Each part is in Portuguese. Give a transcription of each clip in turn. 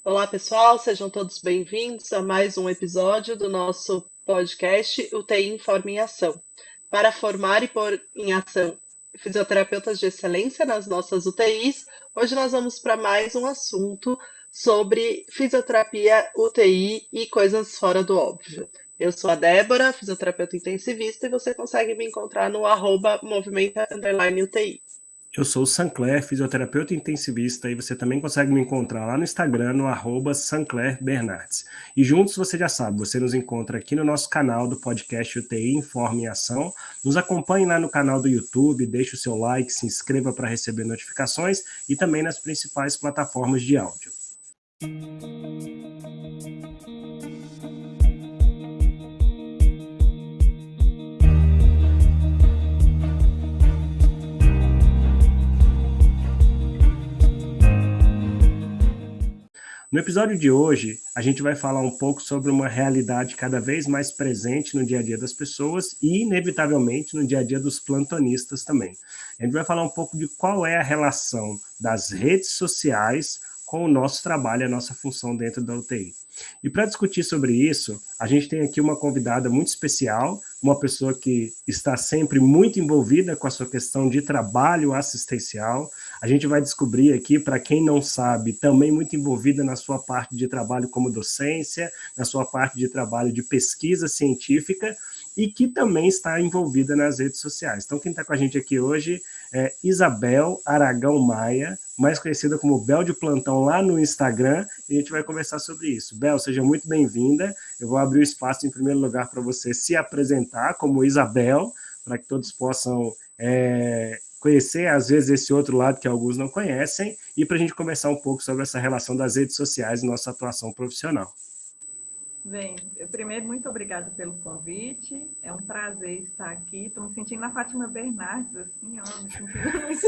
Olá, pessoal, sejam todos bem-vindos a mais um episódio do nosso podcast UTI Informa em Ação. Para formar e pôr em ação fisioterapeutas de excelência nas nossas UTIs, hoje nós vamos para mais um assunto sobre fisioterapia, UTI e coisas fora do óbvio. Eu sou a Débora, fisioterapeuta intensivista, e você consegue me encontrar no @movimenta_UTI. Eu sou o Sancler, fisioterapeuta intensivista, e você também consegue me encontrar lá no Instagram, no @SanclerBernardes. E juntos, você já sabe, você nos encontra aqui no nosso canal do podcast UTI Informa em Ação. Nos acompanhe lá no canal do YouTube, deixe o seu like, se inscreva para receber notificações e também nas principais plataformas de áudio. No episódio de hoje, a gente vai falar um pouco sobre uma realidade cada vez mais presente no dia a dia das pessoas e, inevitavelmente, no dia a dia dos plantonistas também. A gente vai falar um pouco de qual é a relação das redes sociais com o nosso trabalho, a nossa função dentro da UTI. E para discutir sobre isso, a gente tem aqui uma convidada muito especial, uma pessoa que está sempre muito envolvida com a sua questão de trabalho assistencial. A gente vai descobrir aqui, para quem não sabe, também muito envolvida na sua parte de trabalho como docência, na sua parte de trabalho de pesquisa científica e que também está envolvida nas redes sociais. Então, quem está com a gente aqui hoje é Isabel Aragão Maia, mais conhecida como Bel de Plantão lá no Instagram, e a gente vai conversar sobre isso. Bel, seja muito bem-vinda. Eu vou abrir o espaço, em primeiro lugar, para você se apresentar como Isabel, para que todos possam conhecer, às vezes, esse outro lado que alguns não conhecem, e para a gente conversar um pouco sobre essa relação das redes sociais e nossa atuação profissional. Bem, primeiro, muito obrigada pelo convite. É um prazer estar aqui. Estou me sentindo na Fátima Bernardes, assim, ó, me sentindo muito...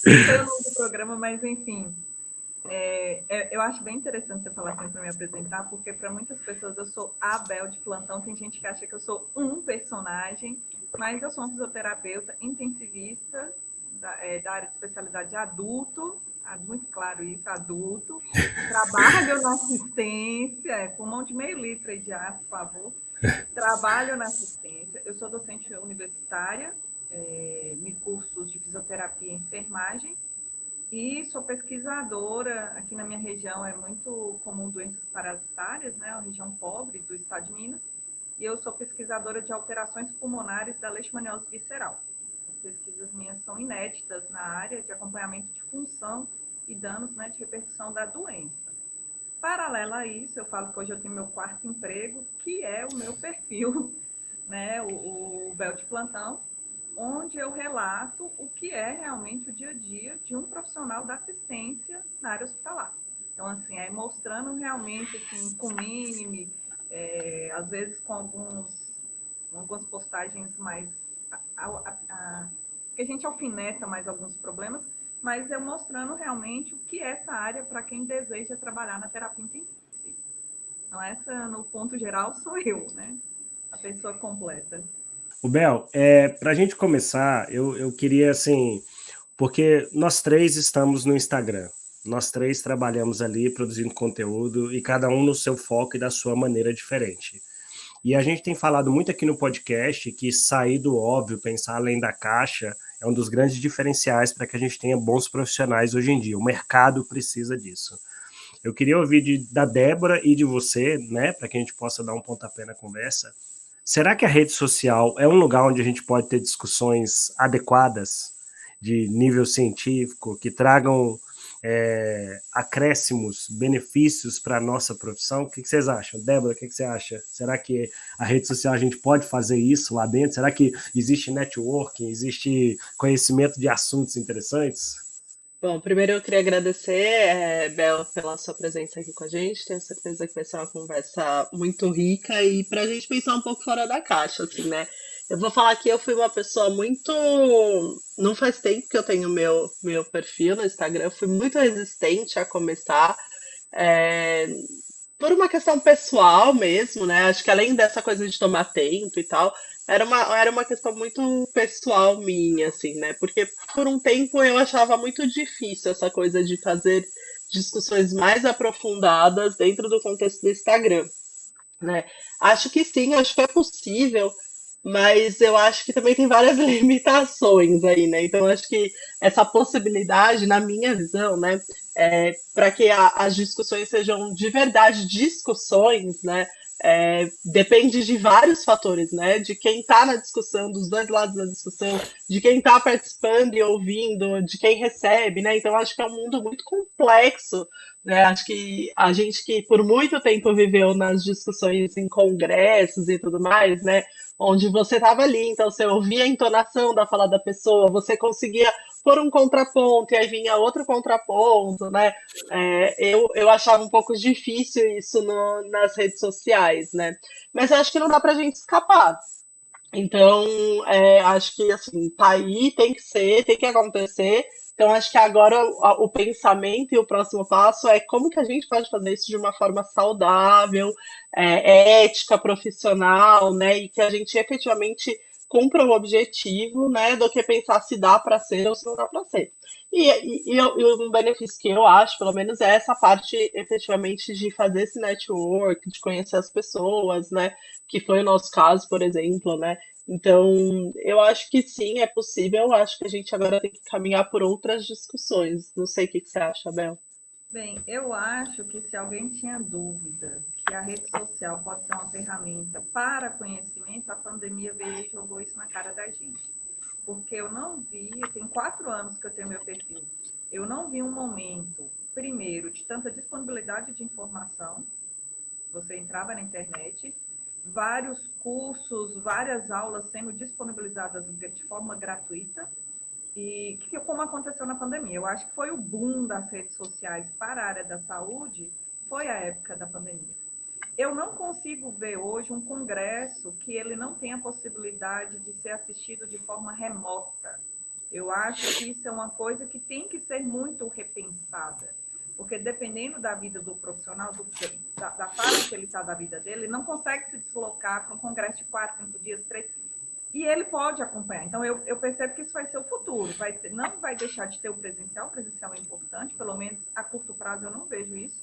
Foi o nome do programa, mas, enfim, eu acho bem interessante você falar assim para me apresentar, porque para muitas pessoas eu sou a Bel de Plantão. Tem gente que acha que eu sou um personagem, mas eu sou uma fisioterapeuta intensivista da área de especialidade de adulto, muito claro isso, adulto, trabalho na assistência, pulmão de meio litro aí de ar, por favor, trabalho na assistência, eu sou docente universitária, em cursos de fisioterapia e enfermagem, e sou pesquisadora. Aqui na minha região é muito comum doenças parasitárias, né, uma região pobre do estado de Minas, e eu sou pesquisadora de alterações pulmonares da leishmaniose visceral. Pesquisas minhas são inéditas na área de acompanhamento de função e danos, né, de repercussão da doença. Paralelo a isso, eu falo que hoje eu tenho meu quarto emprego, que é o meu perfil, né, o Bel de Plantão, onde eu relato o que é realmente o dia a dia de um profissional da assistência na área hospitalar. Então, assim, mostrando realmente, assim, com mínimo, às vezes com algumas postagens mais que a gente alfineta mais alguns problemas, mas eu mostrando realmente o que é essa área para quem deseja trabalhar na terapia intensiva. Então, essa, no ponto geral, sou eu, né? A pessoa completa. O Bel, para a gente começar, eu queria, assim, porque nós três estamos no Instagram, nós três trabalhamos ali produzindo conteúdo e cada um no seu foco e da sua maneira diferente. E a gente tem falado muito aqui no podcast que sair do óbvio, pensar além da caixa, é um dos grandes diferenciais para que a gente tenha bons profissionais hoje em dia. O mercado precisa disso. Eu queria ouvir da Débora e de você, né, para que a gente possa dar um pontapé na conversa. Será que a rede social é um lugar onde a gente pode ter discussões adequadas, de nível científico, que tragam acréscimos, benefícios para a nossa profissão? O que vocês acham? Débora, o que você acha? Será que a rede social a gente pode fazer isso lá dentro? Será que existe networking, existe conhecimento de assuntos interessantes? Bom, primeiro eu queria agradecer, Bel, pela sua presença aqui com a gente. Tenho certeza que vai ser uma conversa muito rica e para a gente pensar um pouco fora da caixa, assim, né? Eu vou falar que eu fui uma pessoa muito. Não faz tempo que eu tenho meu perfil no Instagram, eu fui muito resistente a começar, é, por uma questão pessoal mesmo, né? Acho que além dessa coisa de tomar tempo e tal, era uma questão muito pessoal minha, assim, né? Porque por um tempo eu achava muito difícil essa coisa de fazer discussões mais aprofundadas dentro do contexto do Instagram, né? Acho que sim, acho que é possível, mas eu acho que também tem várias limitações aí, né? Então, acho que essa possibilidade, na minha visão, né, para que as discussões sejam de verdade discussões, né, depende de vários fatores, né? De quem está na discussão, dos dois lados da discussão, de quem está participando e ouvindo, de quem recebe, né? Então, acho que é um mundo muito complexo, né? Acho que a gente que por muito tempo viveu nas discussões em congressos e tudo mais, né? Onde você estava ali, então você ouvia a entonação da fala da pessoa, você conseguia pôr um contraponto e aí vinha outro contraponto, né? Eu achava um pouco difícil isso nas redes sociais, né? Mas eu acho que não dá pra gente escapar. Então, acho que assim, tá aí, tem que ser, tem que acontecer. Então, acho que agora o pensamento e o próximo passo é como que a gente pode fazer isso de uma forma saudável, ética, profissional, né? E que a gente efetivamente cumpra o objetivo, né? Do que pensar se dá para ser ou se não dá para ser. E um benefício que eu acho, pelo menos, é essa parte efetivamente de fazer esse network, de conhecer as pessoas, né? Que foi o nosso caso, por exemplo, né? Então, eu acho que sim, é possível. Eu acho que a gente agora tem que caminhar por outras discussões. Não sei o que você acha, Bel. Bem, eu acho que se alguém tinha dúvida que a rede social pode ser uma ferramenta para conhecimento, a pandemia veio e jogou isso na cara da gente. Porque eu não vi, tem 4 anos que eu tenho meu perfil, eu não vi um momento, primeiro, de tanta disponibilidade de informação, você entrava na internet, vários cursos, várias aulas sendo disponibilizadas de forma gratuita, e como aconteceu na pandemia. Eu acho que foi o boom das redes sociais para a área da saúde, foi a época da pandemia. Eu não consigo ver hoje um congresso que ele não tenha possibilidade de ser assistido de forma remota. Eu acho que isso é uma coisa que tem que ser muito repensada, porque dependendo da vida do profissional, da fase que ele está da vida dele, ele não consegue se deslocar para um congresso de 4, 5 dias, 3, e ele pode acompanhar. Então, eu percebo que isso vai ser o futuro. Não vai deixar de ter o presencial é importante, pelo menos a curto prazo eu não vejo isso,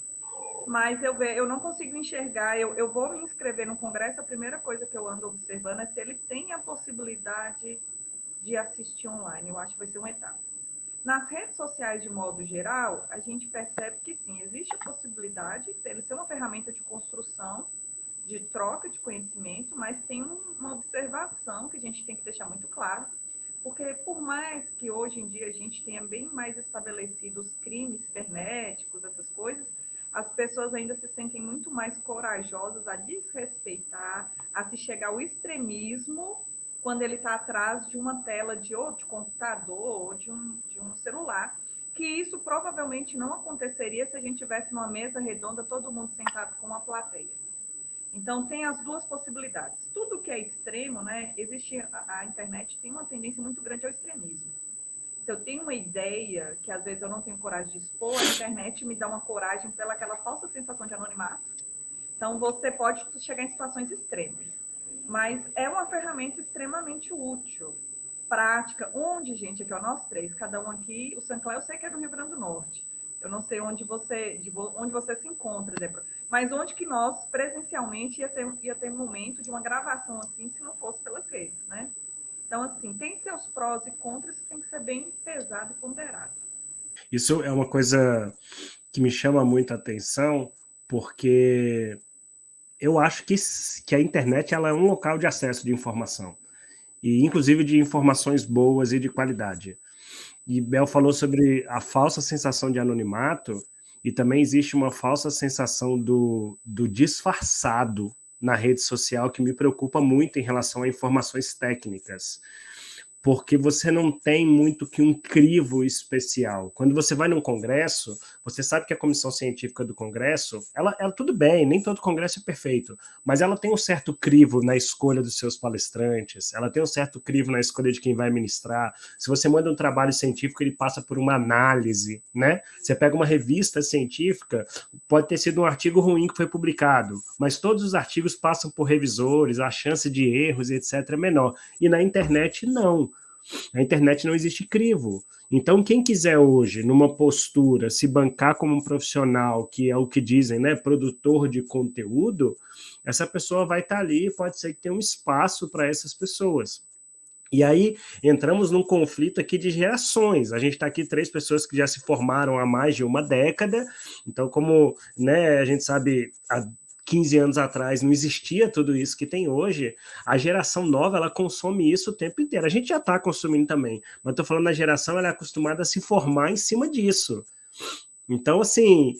mas eu não consigo enxergar. Eu vou me inscrever no congresso, a primeira coisa que eu ando observando é se ele tem a possibilidade de assistir online. Eu acho que vai ser uma etapa. Nas redes sociais, de modo geral, a gente percebe que sim, existe a possibilidade dele ser uma ferramenta de construção, de troca de conhecimento, mas tem uma observação que a gente tem que deixar muito claro, porque por mais que hoje em dia a gente tenha bem mais estabelecido os crimes cibernéticos, essas coisas, as pessoas ainda se sentem muito mais corajosas a desrespeitar, a se chegar ao extremismo quando ele está atrás de uma tela de computador ou de um celular, que isso provavelmente não aconteceria se a gente tivesse numa mesa redonda, todo mundo sentado com uma plateia. Então, tem as duas possibilidades. Tudo que é extremo, né? A internet tem uma tendência muito grande ao extremismo. Se eu tenho uma ideia que às vezes eu não tenho coragem de expor, a internet me dá uma coragem pela aquela falsa sensação de anonimato. Então, você pode chegar em situações extremas. Mas é uma ferramenta extremamente útil, prática, onde, gente, aqui, ó, nós três, cada um aqui, o Sancler eu sei que é do Rio Grande do Norte, eu não sei onde você se encontra, Débora, mas onde que nós, presencialmente, ia ter um momento de uma gravação assim, se não fosse pelas redes, né? Então, assim, tem seus prós e contras, tem que ser bem pesado e ponderado. Isso é uma coisa que me chama muito a atenção, porque eu acho que a internet ela é um local de acesso de informação, e inclusive de informações boas e de qualidade. E Bel falou sobre a falsa sensação de anonimato, e também existe uma falsa sensação do disfarçado na rede social que me preocupa muito em relação a informações técnicas, porque você não tem muito que um crivo especial. Quando você vai num congresso, você sabe que a comissão científica do congresso, ela tudo bem, nem todo congresso é perfeito, mas ela tem um certo crivo na escolha dos seus palestrantes, ela tem um certo crivo na escolha de quem vai ministrar. Se você manda um trabalho científico, ele passa por uma análise, né? Você pega uma revista científica, pode ter sido um artigo ruim que foi publicado, mas todos os artigos passam por revisores, a chance de erros, etc., é menor. E na internet, não. Na internet não existe crivo. Então, quem quiser hoje, numa postura, se bancar como um profissional, que é o que dizem, né, produtor de conteúdo, essa pessoa vai estar ali, pode ser que tenha um espaço para essas pessoas. E aí entramos num conflito aqui de gerações. A gente está aqui 3 pessoas que já se formaram há mais de uma década. Então, como, né, a gente sabe, há 15 anos atrás não existia tudo isso que tem hoje, a geração nova, ela consome isso o tempo inteiro. A gente já está consumindo também, mas estou falando da geração, ela é acostumada a se formar em cima disso. Então, assim,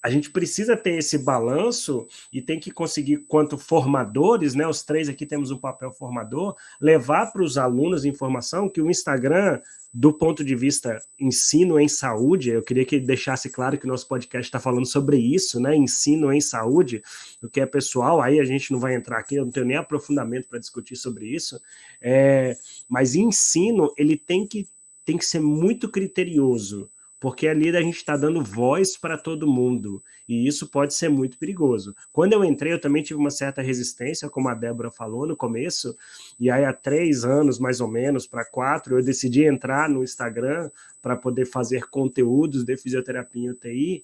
a gente precisa ter esse balanço e tem que conseguir, quanto formadores, né, os 3 aqui temos um papel formador, levar para os alunos informação que o Instagram, do ponto de vista ensino em saúde, eu queria que deixasse claro que o nosso podcast está falando sobre isso, né, ensino em saúde, o que é pessoal, aí a gente não vai entrar aqui, eu não tenho nem aprofundamento para discutir sobre isso, mas ensino, ele tem que ser muito criterioso, porque ali a gente está dando voz para todo mundo, e isso pode ser muito perigoso. Quando eu entrei, eu também tive uma certa resistência, como a Débora falou no começo, e aí há 3 anos, mais ou menos, para 4, eu decidi entrar no Instagram para poder fazer conteúdos de fisioterapia em UTI,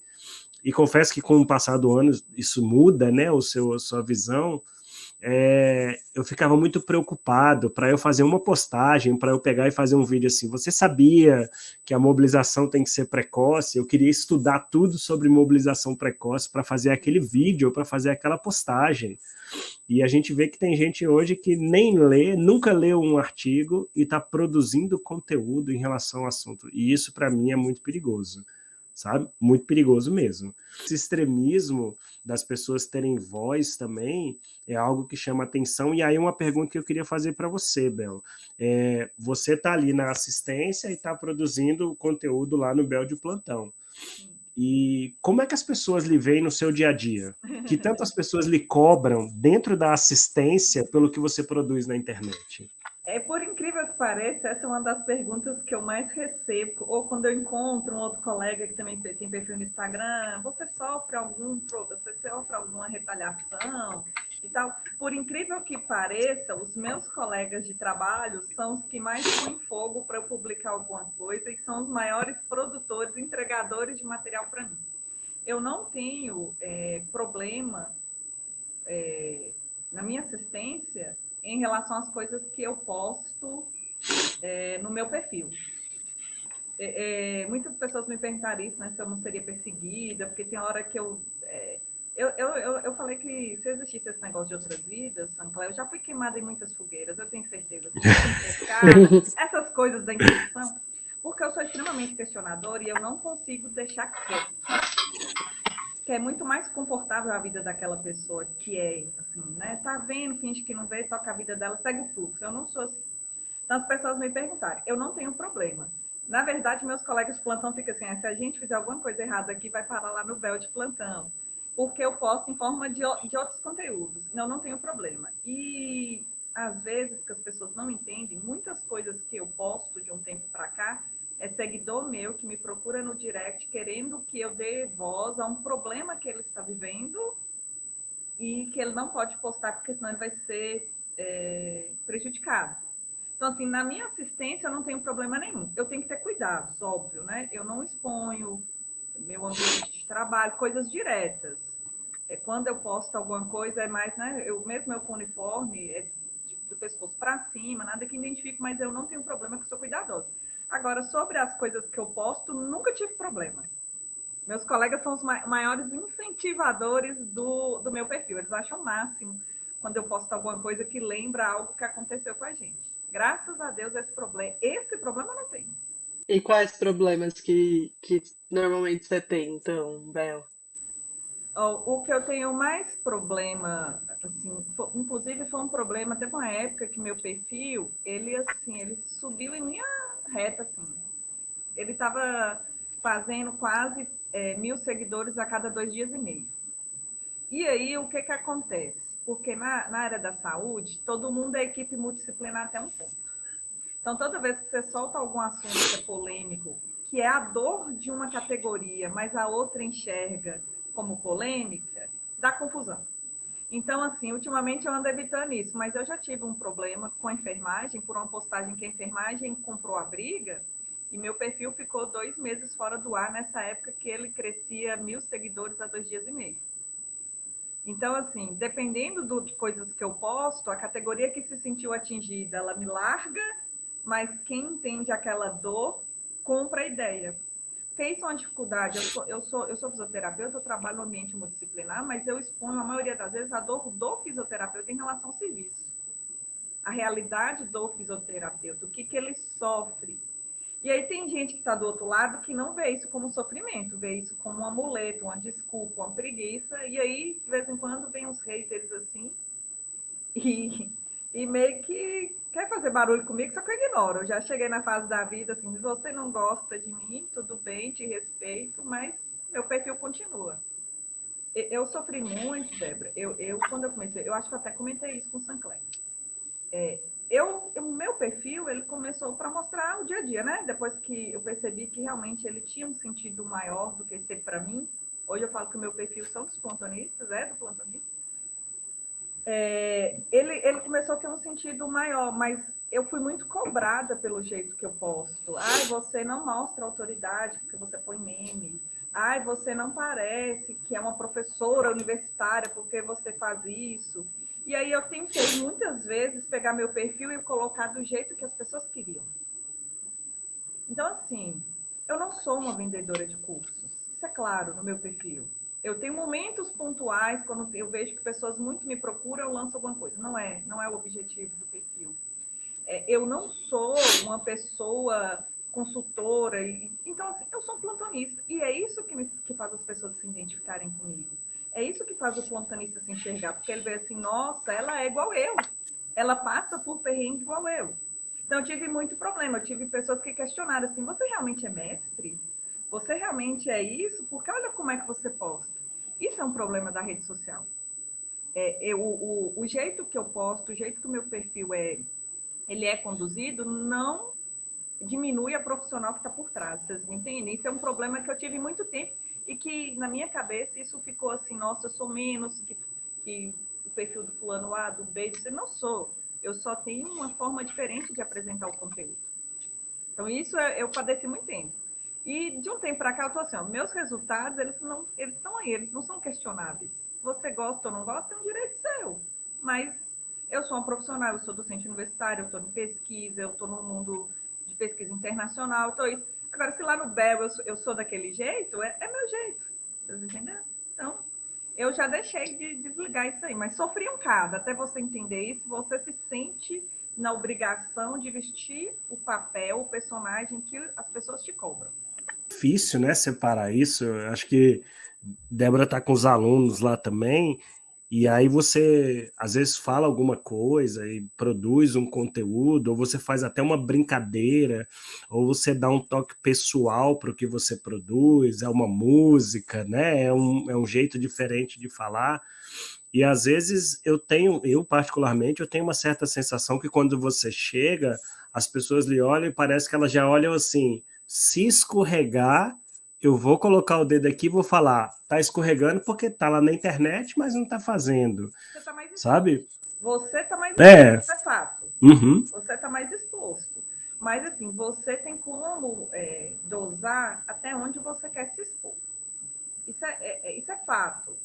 e confesso que com o passar do ano isso muda, né, a sua visão. Eu ficava muito preocupado para eu fazer uma postagem, para eu pegar e fazer um vídeo assim. Você sabia que a mobilização tem que ser precoce? Eu queria estudar tudo sobre mobilização precoce para fazer aquele vídeo, para fazer aquela postagem. E a gente vê que tem gente hoje que nem lê, nunca leu um artigo e está produzindo conteúdo em relação ao assunto. E isso, para mim, é muito perigoso, sabe? Muito perigoso mesmo. Esse extremismo das pessoas terem voz também é algo que chama atenção. E aí uma pergunta que eu queria fazer para você, Bel. Você está ali na assistência e está produzindo conteúdo lá no Bel de Plantão. E como é que as pessoas lhe veem no seu dia a dia? Que tantas pessoas lhe cobram dentro da assistência pelo que você produz na internet? Por incrível que pareça, essa é uma das perguntas que eu mais recebo, ou quando eu encontro um outro colega que também tem perfil no Instagram, você sofre alguma retaliação e tal. Por incrível que pareça, os meus colegas de trabalho são os que mais põem fogo para eu publicar alguma coisa e são os maiores produtores, entregadores de material para mim. Eu não tenho problema na minha assistência em relação às coisas que eu posto no meu perfil. Muitas pessoas me perguntaram isso, né, se eu não seria perseguida, porque tem hora que eu falei que se existisse esse negócio de outras vidas, Sancler, eu já fui queimada em muitas fogueiras, eu tenho certeza. Essas coisas da intuição, porque eu sou extremamente questionadora e eu não consigo deixar quieto. Que é muito mais confortável a vida daquela pessoa que assim, né? Tá vendo, finge que não vê, toca a vida dela, segue o fluxo. Eu não sou assim. Então, as pessoas me perguntarem, eu não tenho problema. Na verdade, meus colegas de plantão ficam assim, se a gente fizer alguma coisa errada aqui, vai parar lá no Bel de Plantão. Porque eu posto em forma de outros conteúdos. Não tenho problema. E, às vezes, que as pessoas não entendem, muitas coisas que eu posto de um tempo para cá, é seguidor meu que me procura no direct querendo que eu dê voz a um problema que ele está vivendo e que ele não pode postar porque senão ele vai ser prejudicado. Então, assim, na minha assistência eu não tenho problema nenhum. Eu tenho que ter cuidados, óbvio, né? Eu não exponho meu ambiente de trabalho, coisas diretas. Quando eu posto alguma coisa, é mais, né? Mesmo eu com uniforme, do pescoço para cima, nada que identifique, mas eu não tenho problema, que eu sou cuidadosa. Agora, sobre as coisas que eu posto, nunca tive problema. Meus colegas são os maiores incentivadores do meu perfil. Eles acham o máximo quando eu posto alguma coisa que lembra algo que aconteceu com a gente. Graças a Deus, esse problema eu não tenho. E quais problemas que normalmente você tem, então, Bel? O que eu tenho mais problema, assim, inclusive foi um problema, teve uma época que meu perfil, ele subiu em linha reta, assim. Ele estava fazendo quase 1.000 seguidores a cada 2 dias e meio. E aí, o que acontece? Porque na área da saúde, todo mundo é equipe multidisciplinar até um ponto. Então, toda vez que você solta algum assunto que é polêmico, que é a dor de uma categoria, mas a outra enxerga como polêmica, dá confusão. Então, assim, ultimamente eu ando evitando isso, mas eu já tive um problema com a enfermagem, por uma postagem que a enfermagem comprou a briga, e meu perfil ficou 2 meses fora do ar nessa época que ele crescia 1.000 seguidores a 2 dias e meio. Então, assim, dependendo de coisas que eu posto, a categoria que se sentiu atingida, ela me larga, mas quem entende aquela dor, compra a ideia. Porque isso é uma dificuldade. Eu sou fisioterapeuta, eu trabalho no ambiente multidisciplinar, mas eu exponho, a maioria das vezes, a dor do fisioterapeuta em relação ao serviço. A realidade do fisioterapeuta, o que ele sofre. E aí tem gente que está do outro lado que não vê isso como sofrimento, vê isso como um amuleto, uma desculpa, uma preguiça. E aí, de vez em quando, vem uns haters assim e, e meio que quer fazer barulho comigo, só que eu ignoro. Eu já cheguei na fase da vida assim, se você não gosta de mim, tudo bem, te respeito, mas meu perfil continua. Eu sofri muito, Débora. Quando eu comecei, eu acho que eu até comentei isso com o Sancler. O meu perfil, ele começou para mostrar o dia a dia, né? Depois que eu percebi que realmente ele tinha um sentido maior do que ser para mim. Hoje eu falo que o meu perfil são dos plantonistas, do plantonista. Ele começou a ter um sentido maior, mas eu fui muito cobrada pelo jeito que eu posto. Ai, você não mostra autoridade porque você põe meme. Ai, você não parece que é uma professora universitária porque você faz isso. E aí eu tentei muitas vezes pegar meu perfil e colocar do jeito que as pessoas queriam. Então, assim, eu não sou uma vendedora de cursos. Isso é claro no meu perfil. Eu tenho momentos pontuais, quando eu vejo que pessoas muito me procuram, eu lanço alguma coisa. Não é o objetivo do perfil. Eu não sou uma pessoa consultora. Então, assim, eu sou um plantonista. E é isso que faz as pessoas se identificarem comigo. É isso que faz o plantonista se enxergar. Porque ele vê assim, nossa, ela é igual eu. Ela passa por perrengue igual eu. Então, eu tive muito problema. Eu tive pessoas que questionaram assim, você realmente é mestre? Você realmente é isso? Porque olha como é que você posta. Isso é um problema da rede social. O jeito que eu posto, o jeito que o meu perfil ele é conduzido, não diminui a profissional que está por trás. Vocês me entendem? Isso é um problema que eu tive muito tempo e que, na minha cabeça, isso ficou assim, nossa, eu sou menos que o perfil do fulano A, do B, eu não sou. Eu só tenho uma forma diferente de apresentar o conteúdo. Então, isso eu padeci muito tempo. E de um tempo para cá, eu estou assim, ó, meus resultados, eles estão aí, eles não são questionáveis. Você gosta ou não gosta, é um direito seu. Mas eu sou uma profissional, eu sou docente universitário, eu estou em pesquisa, eu estou no mundo de pesquisa internacional, estou isso. Agora, se lá no BEL eu sou daquele jeito, é meu jeito. Vocês entenderam? Então, eu já deixei de desligar isso aí, mas sofri um bocado. Até você entender isso, você se sente na obrigação de vestir o papel, o personagem que as pessoas te cobram. Difícil, né, separar isso. Eu acho que Débora está com os alunos lá também, e aí você às vezes fala alguma coisa e produz um conteúdo, ou você faz até uma brincadeira, ou você dá um toque pessoal para o que você produz, é uma música, né? É um jeito diferente de falar. E às vezes eu particularmente, eu tenho uma certa sensação que quando você chega, as pessoas lhe olham e parece que elas já olham assim, se escorregar, eu vou colocar o dedo aqui e vou falar, tá escorregando porque tá lá na internet, mas não tá fazendo, Você está mais sabe? exposto. Você está mais É. exposto, isso é fato. Uhum. Você está mais exposto. Mas, assim, você tem como dosar até onde você quer se expor. Isso é fato.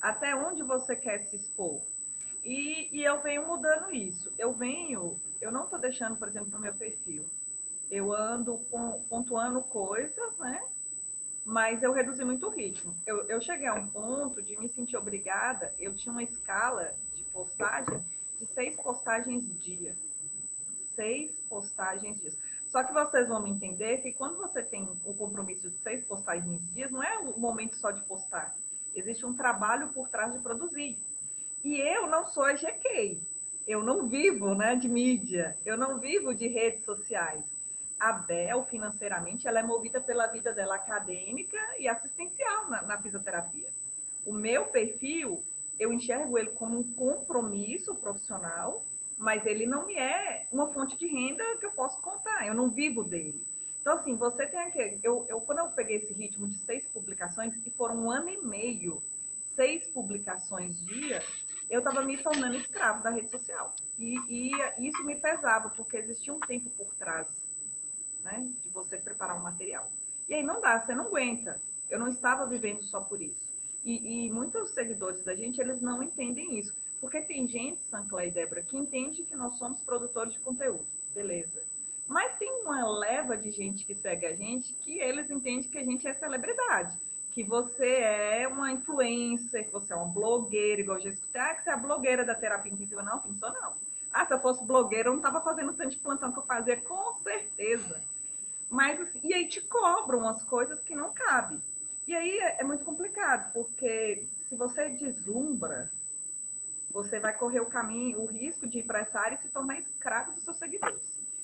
Até onde você quer se expor. E eu venho mudando isso. Eu não estou deixando, por exemplo, no meu perfil. Eu ando pontuando coisas, né? Mas eu reduzi muito o ritmo. Eu cheguei a um ponto de me sentir obrigada. Eu tinha uma escala de postagem de 6 postagens dia. 6 postagens dias. Só que vocês vão me entender que quando você tem o compromisso de 6 postagens dias, não é o momento só de postar. Existe um trabalho por trás de produzir. E eu não sou a GK. Eu não vivo, né, de mídia. Eu não vivo de redes sociais. A Bel, financeiramente, ela é movida pela vida dela acadêmica e assistencial na fisioterapia. O meu perfil, eu enxergo ele como um compromisso profissional, mas ele não me é uma fonte de renda que eu posso contar. Eu não vivo dele. Então, assim, você tem que... Quando eu peguei esse ritmo de 6 publicações, e foram 1 ano e meio, 6 publicações dia, eu estava me tornando escravo da rede social. E isso me pesava, porque existia um tempo por trás, né, de você preparar um material. E aí não dá, você não aguenta. Eu não estava vivendo só por isso. E muitos seguidores da gente, eles não entendem isso. Porque tem gente, Sancler e Débora, que entende que nós somos produtores de conteúdo. Beleza. Mas tem uma leva de gente que segue a gente que eles entendem que a gente é celebridade. Que você é uma influencer, que você é uma blogueira, igual eu já escutei, que você é a blogueira da terapia intensiva. Não, filho, sou não. Se eu fosse blogueira, eu não estava fazendo tanto de plantão que eu fazia, com certeza. Mas, assim, e aí te cobram umas coisas que não cabem. E aí é muito complicado, porque se você deslumbra, você vai correr o risco de ir para essa área e se tornar escravo dos seus seguidores,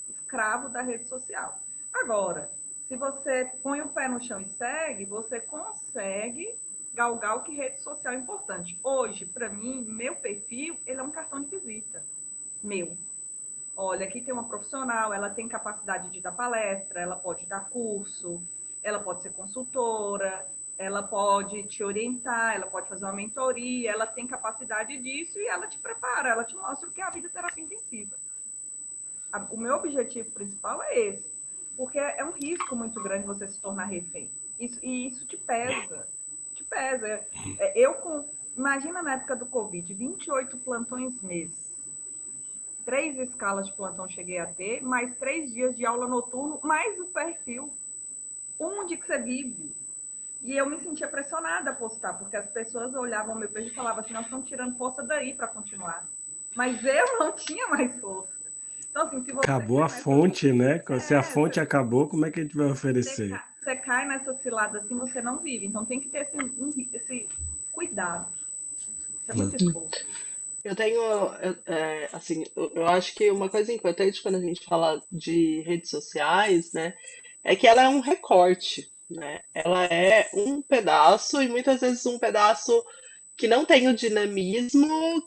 escravo da rede social. Agora, se você põe o pé no chão e segue, você consegue galgar o que rede social é importante. Hoje, para mim, meu perfil, ele é um cartão de visita. Meu. Olha, aqui tem uma profissional, ela tem capacidade de dar palestra, ela pode dar curso, ela pode ser consultora, ela pode te orientar, ela pode fazer uma mentoria, ela tem capacidade disso e ela te prepara, ela te mostra o que é a vida terapia intensiva. O meu objetivo principal é esse, porque é um risco muito grande você se tornar refém. Isso te pesa, te pesa. Imagina na época do Covid, 28 plantões mês. 3 escalas de plantão cheguei a ter, mais 3 dias de aula noturno, mais o perfil. Onde que você vive? E eu me sentia pressionada a postar, porque as pessoas olhavam meu perfil e falavam assim, nós estamos tirando força daí para continuar. Mas eu não tinha mais força. Então, assim, se você Acabou a fonte, né? Se a fonte acabou, como é que a gente vai oferecer? Você cai nessa cilada assim, você não vive. Então tem que ter esse cuidado. Isso é muito esforço. Eu tenho, assim, eu acho que uma coisa importante quando a gente fala de redes sociais, né, é que ela é um recorte, né? Ela é um pedaço e muitas vezes um pedaço que não tem o dinamismo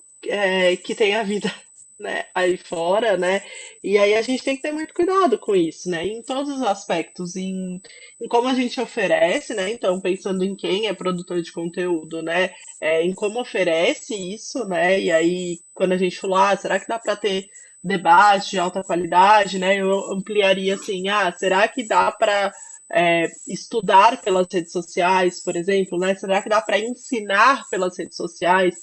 que tem a vida, né, aí fora, né? E aí a gente tem que ter muito cuidado com isso, né? Em todos os aspectos, em como a gente oferece, né? Então, pensando em quem é produtor de conteúdo, né? Em como oferece isso, né? E aí, quando a gente falou, será que dá para ter debate de alta qualidade, né? Eu ampliaria assim, será que dá para estudar pelas redes sociais, por exemplo, né? Será que dá para ensinar pelas redes sociais?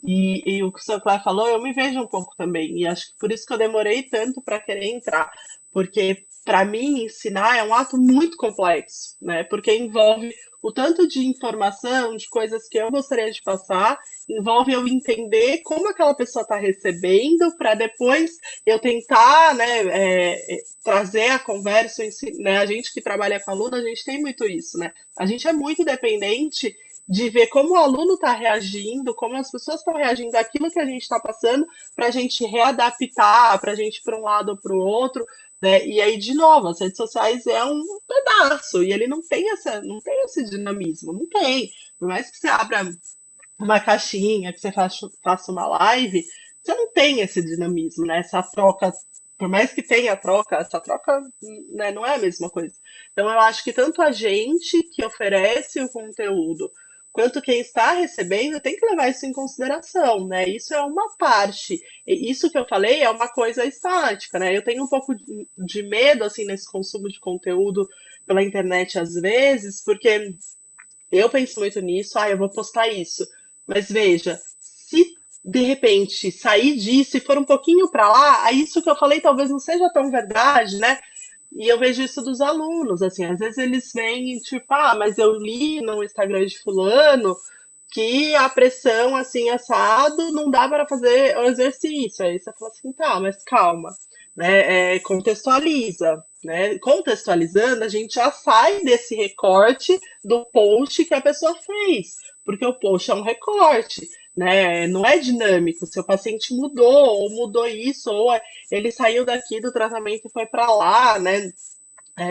E o que o Sancler falou, eu me vejo um pouco também, e acho que por isso que eu demorei tanto para querer entrar, porque para mim ensinar é um ato muito complexo, né? Porque envolve o tanto de informação, de coisas que eu gostaria de passar, envolve eu entender como aquela pessoa está recebendo, para depois eu tentar, né, trazer a conversa, né? A gente que trabalha com aluno, a gente tem muito isso, né? A gente é muito dependente de ver como o aluno está reagindo, como as pessoas estão reagindo àquilo que a gente está passando, para a gente readaptar, para a gente ir para um lado ou para o outro, né? E aí, de novo, as redes sociais é um pedaço, e ele não tem esse dinamismo, não tem. Por mais que você abra uma caixinha, que você faça uma live, você não tem esse dinamismo, né? Essa troca, por mais que tenha troca, essa troca, né, não é a mesma coisa. Então, eu acho que tanto a gente que oferece o conteúdo, quanto quem está recebendo tem que levar isso em consideração, né? Isso é uma parte. Isso que eu falei é uma coisa estática, né? Eu tenho um pouco de medo, assim, nesse consumo de conteúdo pela internet às vezes, porque eu penso muito nisso, eu vou postar isso. Mas veja, se de repente sair disso e for um pouquinho para lá, aí isso que eu falei talvez não seja tão verdade, né? E eu vejo isso dos alunos, assim, às vezes eles vêm tipo, mas eu li no Instagram de fulano que a pressão, assim, assado, não dá para fazer o exercício. Aí você fala assim, tá, mas calma, né? Contextualiza, né? Contextualizando, a gente já sai desse recorte do post que a pessoa fez, porque o post é um recorte, né? Não é dinâmico. Seu paciente mudou, ou mudou isso, ou ele saiu daqui do tratamento e foi para lá, né?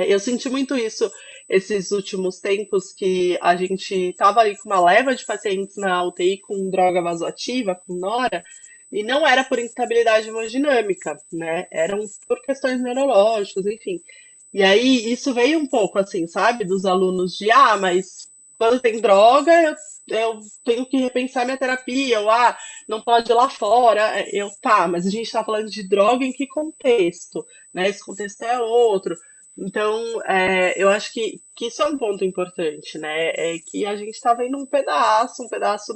Eu senti muito isso esses últimos tempos que a gente estava ali com uma leva de pacientes na UTI com droga vasoativa, com nora, e não era por instabilidade hemodinâmica, né? Eram por questões neurológicas, enfim. E aí isso veio um pouco assim, sabe, dos alunos de, mas quando tem droga, eu tenho que repensar minha terapia, ou não pode ir lá fora. Mas a gente está falando de droga em que contexto? Né? Esse contexto é outro. Então, eu acho que isso é um ponto importante, né? É que a gente está vendo um pedaço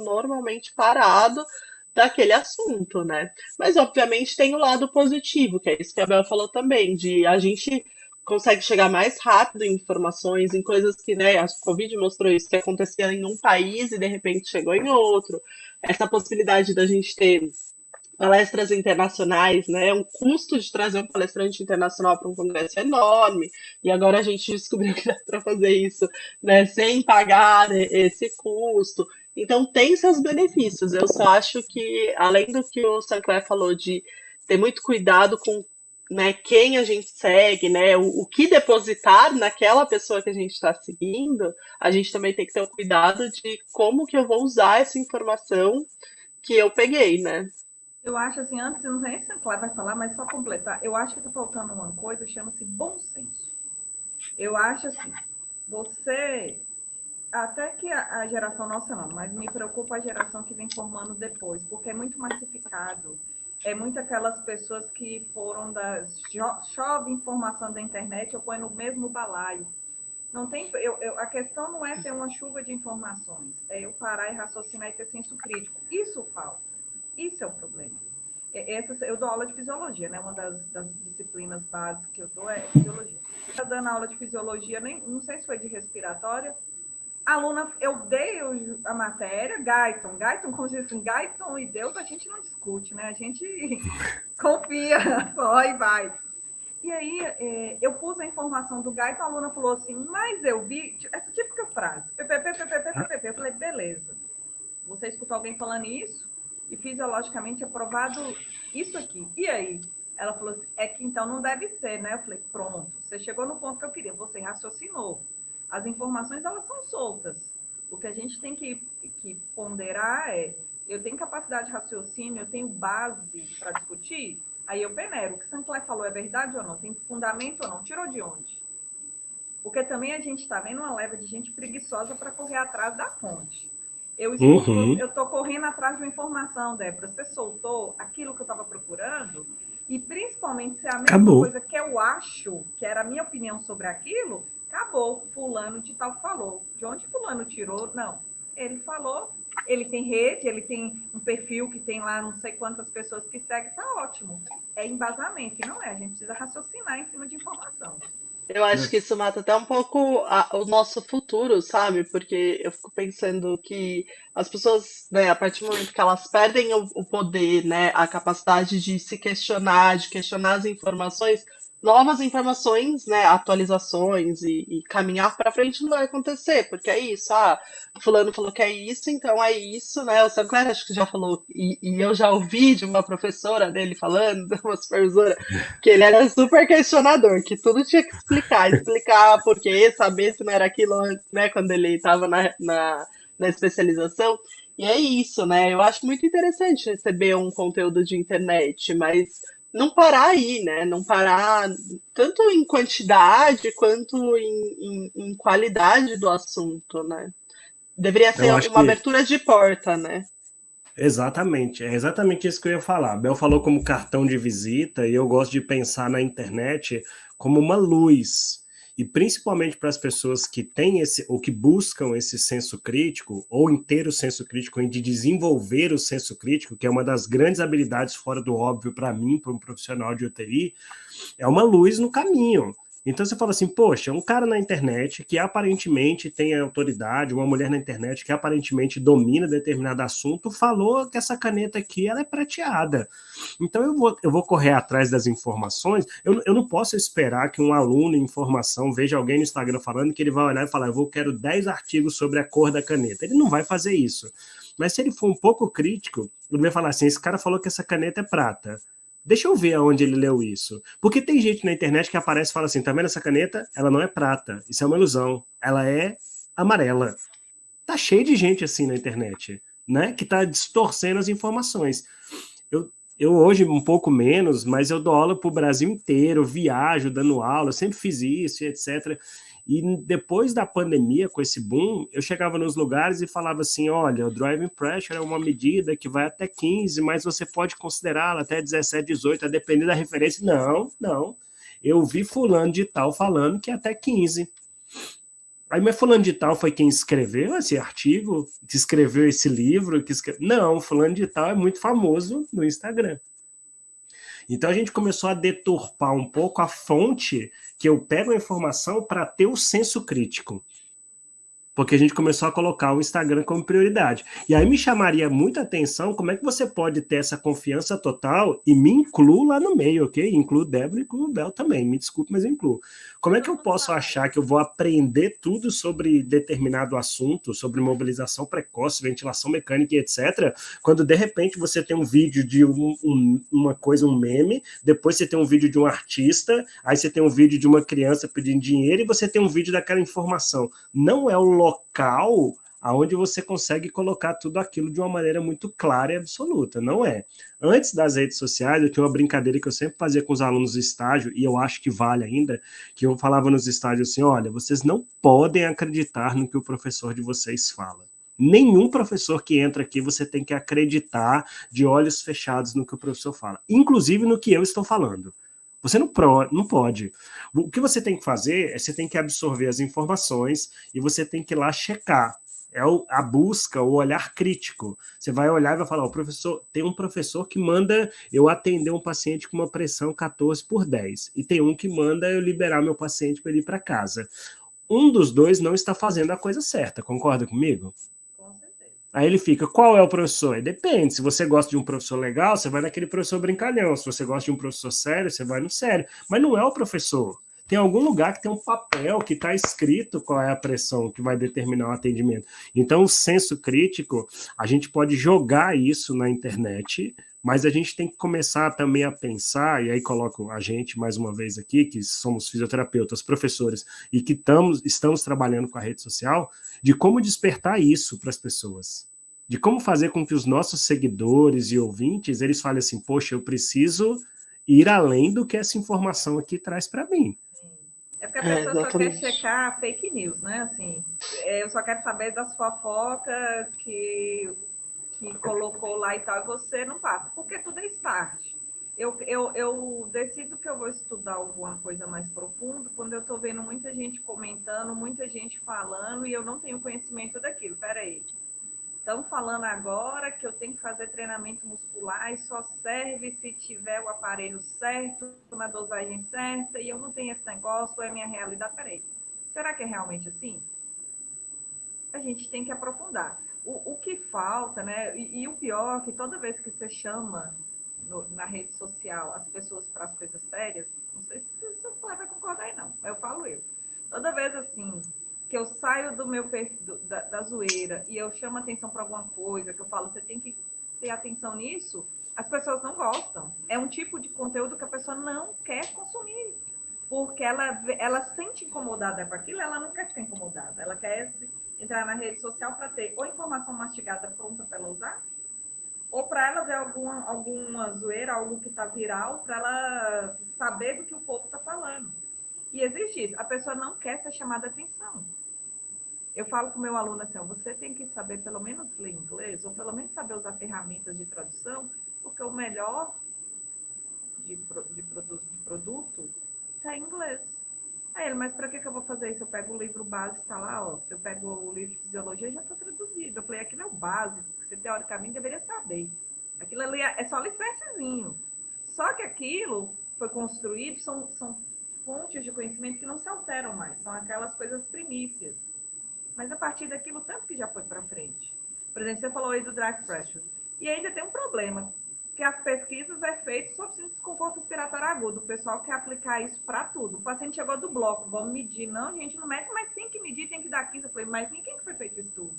normalmente parado daquele assunto, né? Mas, obviamente, tem o lado positivo, que é isso que a Bel falou também, de a gente consegue chegar mais rápido em informações, em coisas que, né, a Covid mostrou isso, que acontecia em um país e de repente chegou em outro. Essa possibilidade da gente ter palestras internacionais, né? O custo de trazer um palestrante internacional para um congresso é enorme, e agora a gente descobriu que dá para fazer isso, né, sem pagar esse custo. Então tem seus benefícios. Eu só acho que, além do que o Sinclair falou de ter muito cuidado com, né, quem a gente segue, né, o que depositar naquela pessoa que a gente está seguindo, a gente também tem que ter o cuidado de como que eu vou usar essa informação que eu peguei, né? Eu acho assim, antes, não sei se a Clara vai falar, mas só completar, eu acho que está faltando uma coisa que chama-se bom senso. Eu acho assim, você, até que a geração nossa não, mas me preocupa a geração que vem formando depois, porque é muito massificado, é muito aquelas pessoas que foram das chove informação da internet, eu ponho no mesmo balaio. Não tem, a questão não é ter uma chuva de informações, é eu parar e raciocinar e ter senso crítico. Isso falta. Isso é o problema. Eu dou aula de fisiologia, né? Uma das disciplinas básicas que eu dou é fisiologia. Estou dando aula de fisiologia, não sei se foi de respiratória. A aluna, eu dei a matéria, Guyton, como se assim, Guyton e Deus a gente não discute, né? A gente confia só e vai. E aí, eu pus a informação do Guyton, a aluna falou assim, mas eu vi, essa típica frase, eu falei, beleza. Você escutou alguém falando isso? E fisiologicamente é provado isso aqui. E aí? Ela falou assim, é que então não deve ser, né? Eu falei, pronto, você chegou no ponto que eu queria, você raciocinou. As informações, elas são soltas. O que a gente tem que ponderar eu tenho capacidade de raciocínio, eu tenho base para discutir, aí eu peneiro. O que Sinclair falou é verdade ou não? Tem fundamento ou não? Tirou de onde? Porque também a gente está vendo uma leva de gente preguiçosa para correr atrás da fonte. Eu estou correndo atrás de uma informação, Débora. Você soltou aquilo que eu estava procurando, e principalmente se é a mesma coisa que eu acho, que era a minha opinião sobre aquilo, acabou. Fulano de tal falou. De onde fulano tirou? Não. Ele falou, ele tem rede, ele tem um perfil que tem lá não sei quantas pessoas que seguem, tá ótimo. É embasamento, e não é. A gente precisa raciocinar em cima de informação. Eu acho que isso mata até um pouco o nosso futuro, sabe? Porque eu fico pensando que as pessoas, né, a partir do momento que elas perdem o poder, né, a capacidade de se questionar, de questionar as informações, novas informações, né, atualizações e caminhar para frente não vai acontecer, porque é isso, fulano falou que é isso, então é isso, né? O Sinclair acho que já falou, e eu já ouvi de uma professora dele falando, uma supervisora, que ele era super questionador, que tudo tinha que explicar por quê, saber se não era aquilo, né, quando ele estava na especialização. E é isso, né? Eu acho muito interessante receber um conteúdo de internet, mas não parar aí, né? Não parar tanto em quantidade quanto em qualidade do assunto, né? Deveria ser uma abertura de porta, né? Exatamente, é exatamente isso que eu ia falar. A Bel falou como cartão de visita, e eu gosto de pensar na internet como uma luz. E principalmente para as pessoas que têm ou que buscam esse senso crítico, ou em ter o senso crítico, em de desenvolver o senso crítico, que é uma das grandes habilidades fora do óbvio para mim, para um profissional de UTI, é uma luz no caminho. Então você fala assim, poxa, um cara na internet que aparentemente tem autoridade, uma mulher na internet que aparentemente domina determinado assunto, falou que essa caneta aqui ela é prateada. Então eu vou correr atrás das informações, eu não posso esperar que um aluno em informação veja alguém no Instagram falando que ele vai olhar e falar, quero 10 artigos sobre a cor da caneta. Ele não vai fazer isso. Mas se ele for um pouco crítico, ele vai falar assim, esse cara falou que essa caneta é prata. Deixa eu ver aonde ele leu isso. Porque tem gente na internet que aparece e fala assim, tá vendo essa caneta? Ela não é prata. Isso é uma ilusão. Ela é amarela. Tá cheio de gente assim na internet, né? Que tá distorcendo as informações. Eu hoje um pouco menos, mas eu dou aula para o Brasil inteiro, viajo dando aula, eu sempre fiz isso, etc. E depois da pandemia, com esse boom, eu chegava nos lugares e falava assim, olha, o driving pressure é uma medida que vai até 15, mas você pode considerá-la até 17, 18, a depender da referência. Não, não. Eu vi fulano de tal falando que é até 15. Aí, mas fulano de tal foi quem escreveu esse artigo, que escreveu esse livro, Não, fulano de tal é muito famoso no Instagram. Então a gente começou a deturpar um pouco a fonte que eu pego a informação para ter o senso crítico. Porque a gente começou a colocar o Instagram como prioridade. E aí me chamaria muita atenção como é que você pode ter essa confiança total e me incluo lá no meio, ok? Incluo Débora e incluo Bel também. Me desculpe, mas eu incluo. Como é que eu posso achar que eu vou aprender tudo sobre determinado assunto, sobre mobilização precoce, ventilação mecânica e etc., quando de repente você tem um vídeo de uma coisa, um meme, depois você tem um vídeo de um artista, aí você tem um vídeo de uma criança pedindo dinheiro e você tem um vídeo daquela informação. Não é o local aonde você consegue colocar tudo aquilo de uma maneira muito clara e absoluta, não é? Antes das redes sociais, eu tinha uma brincadeira que eu sempre fazia com os alunos do estágio, e eu acho que vale ainda, que eu falava nos estágios assim, olha, vocês não podem acreditar no que o professor de vocês fala. Nenhum professor que entra aqui, você tem que acreditar de olhos fechados no que o professor fala, inclusive no que eu estou falando. Você não pode. O que você tem que fazer é você tem que absorver as informações e você tem que ir lá checar. É a busca, o olhar crítico. Você vai olhar e vai falar: o professor, tem um professor que manda eu atender um paciente com uma pressão 14/10, e tem um que manda eu liberar meu paciente para ele ir para casa. Um dos dois não está fazendo a coisa certa, concorda comigo? Com certeza. Aí ele fica, qual é o professor? Aí depende, se você gosta de um professor legal, você vai naquele professor brincalhão. Se você gosta de um professor sério, você vai no sério. Mas não é o professor. Tem algum lugar que tem um papel que está escrito qual é a pressão que vai determinar o atendimento. Então, o senso crítico, a gente pode jogar isso na internet, mas a gente tem que começar também a pensar, e aí coloco a gente mais uma vez aqui, que somos fisioterapeutas, professores, e que estamos trabalhando com a rede social, de como despertar isso para as pessoas. De como fazer com que os nossos seguidores e ouvintes, eles falem assim, poxa, eu preciso ir além do que essa informação aqui traz para mim. Sim. É porque a pessoa só quer Exatamente. checar fake news, né? Assim, eu só quero saber das fofocas que colocou lá e tal, e você não passa, porque tudo é start. Eu decido que eu vou estudar alguma coisa mais profunda quando eu estou vendo muita gente comentando, muita gente falando, e eu não tenho conhecimento daquilo. Peraí, estão falando agora que eu tenho que fazer treinamento muscular e só serve se tiver o aparelho certo, na dosagem certa, e eu não tenho esse negócio, é minha realidade. Peraí, será que é realmente assim? A gente tem que aprofundar. O que falta, né? E o pior é que toda vez que você chama na rede social as pessoas para as coisas sérias, não sei se você vai concordar aí não, eu falo eu. Toda vez assim que eu saio do meu perfil, da zoeira e eu chamo atenção para alguma coisa, que eu falo, você tem que ter atenção nisso, as pessoas não gostam. É um tipo de conteúdo que a pessoa não quer consumir. Porque ela se sente incomodada com aquilo, ela não quer ficar incomodada. Ela quer entrar na rede social para ter ou informação mastigada pronta para ela usar, ou para ela ver alguma zoeira, algo que está viral, para ela saber do que o povo está falando. E existe isso. A pessoa não quer ser chamada atenção. Eu falo com o meu aluno assim, você tem que saber pelo menos ler inglês, ou pelo menos saber usar ferramentas de tradução, porque o melhor de produto está em inglês. Aí ele, mas para que eu vou fazer isso? Eu pego o livro base, está lá, ó. Se eu pego o livro de fisiologia, já está traduzido. Eu falei, aquilo é o básico, que você teoricamente deveria saber. Aquilo ali é só licencezinho. Só que aquilo foi construído, são fontes de conhecimento que não se alteram mais, são aquelas coisas primícias. Mas a partir daquilo, tanto que já foi para frente. Por exemplo, você falou aí do drive pressure. E ainda tem um problema, que as pesquisas é feito sobre desconforto respiratório agudo. O pessoal quer aplicar isso para tudo. O paciente chegou do bloco, vamos medir. Não, gente, não mede, mas tem que medir, tem que dar 15. Eu falei, mas em quem que foi feito o estudo?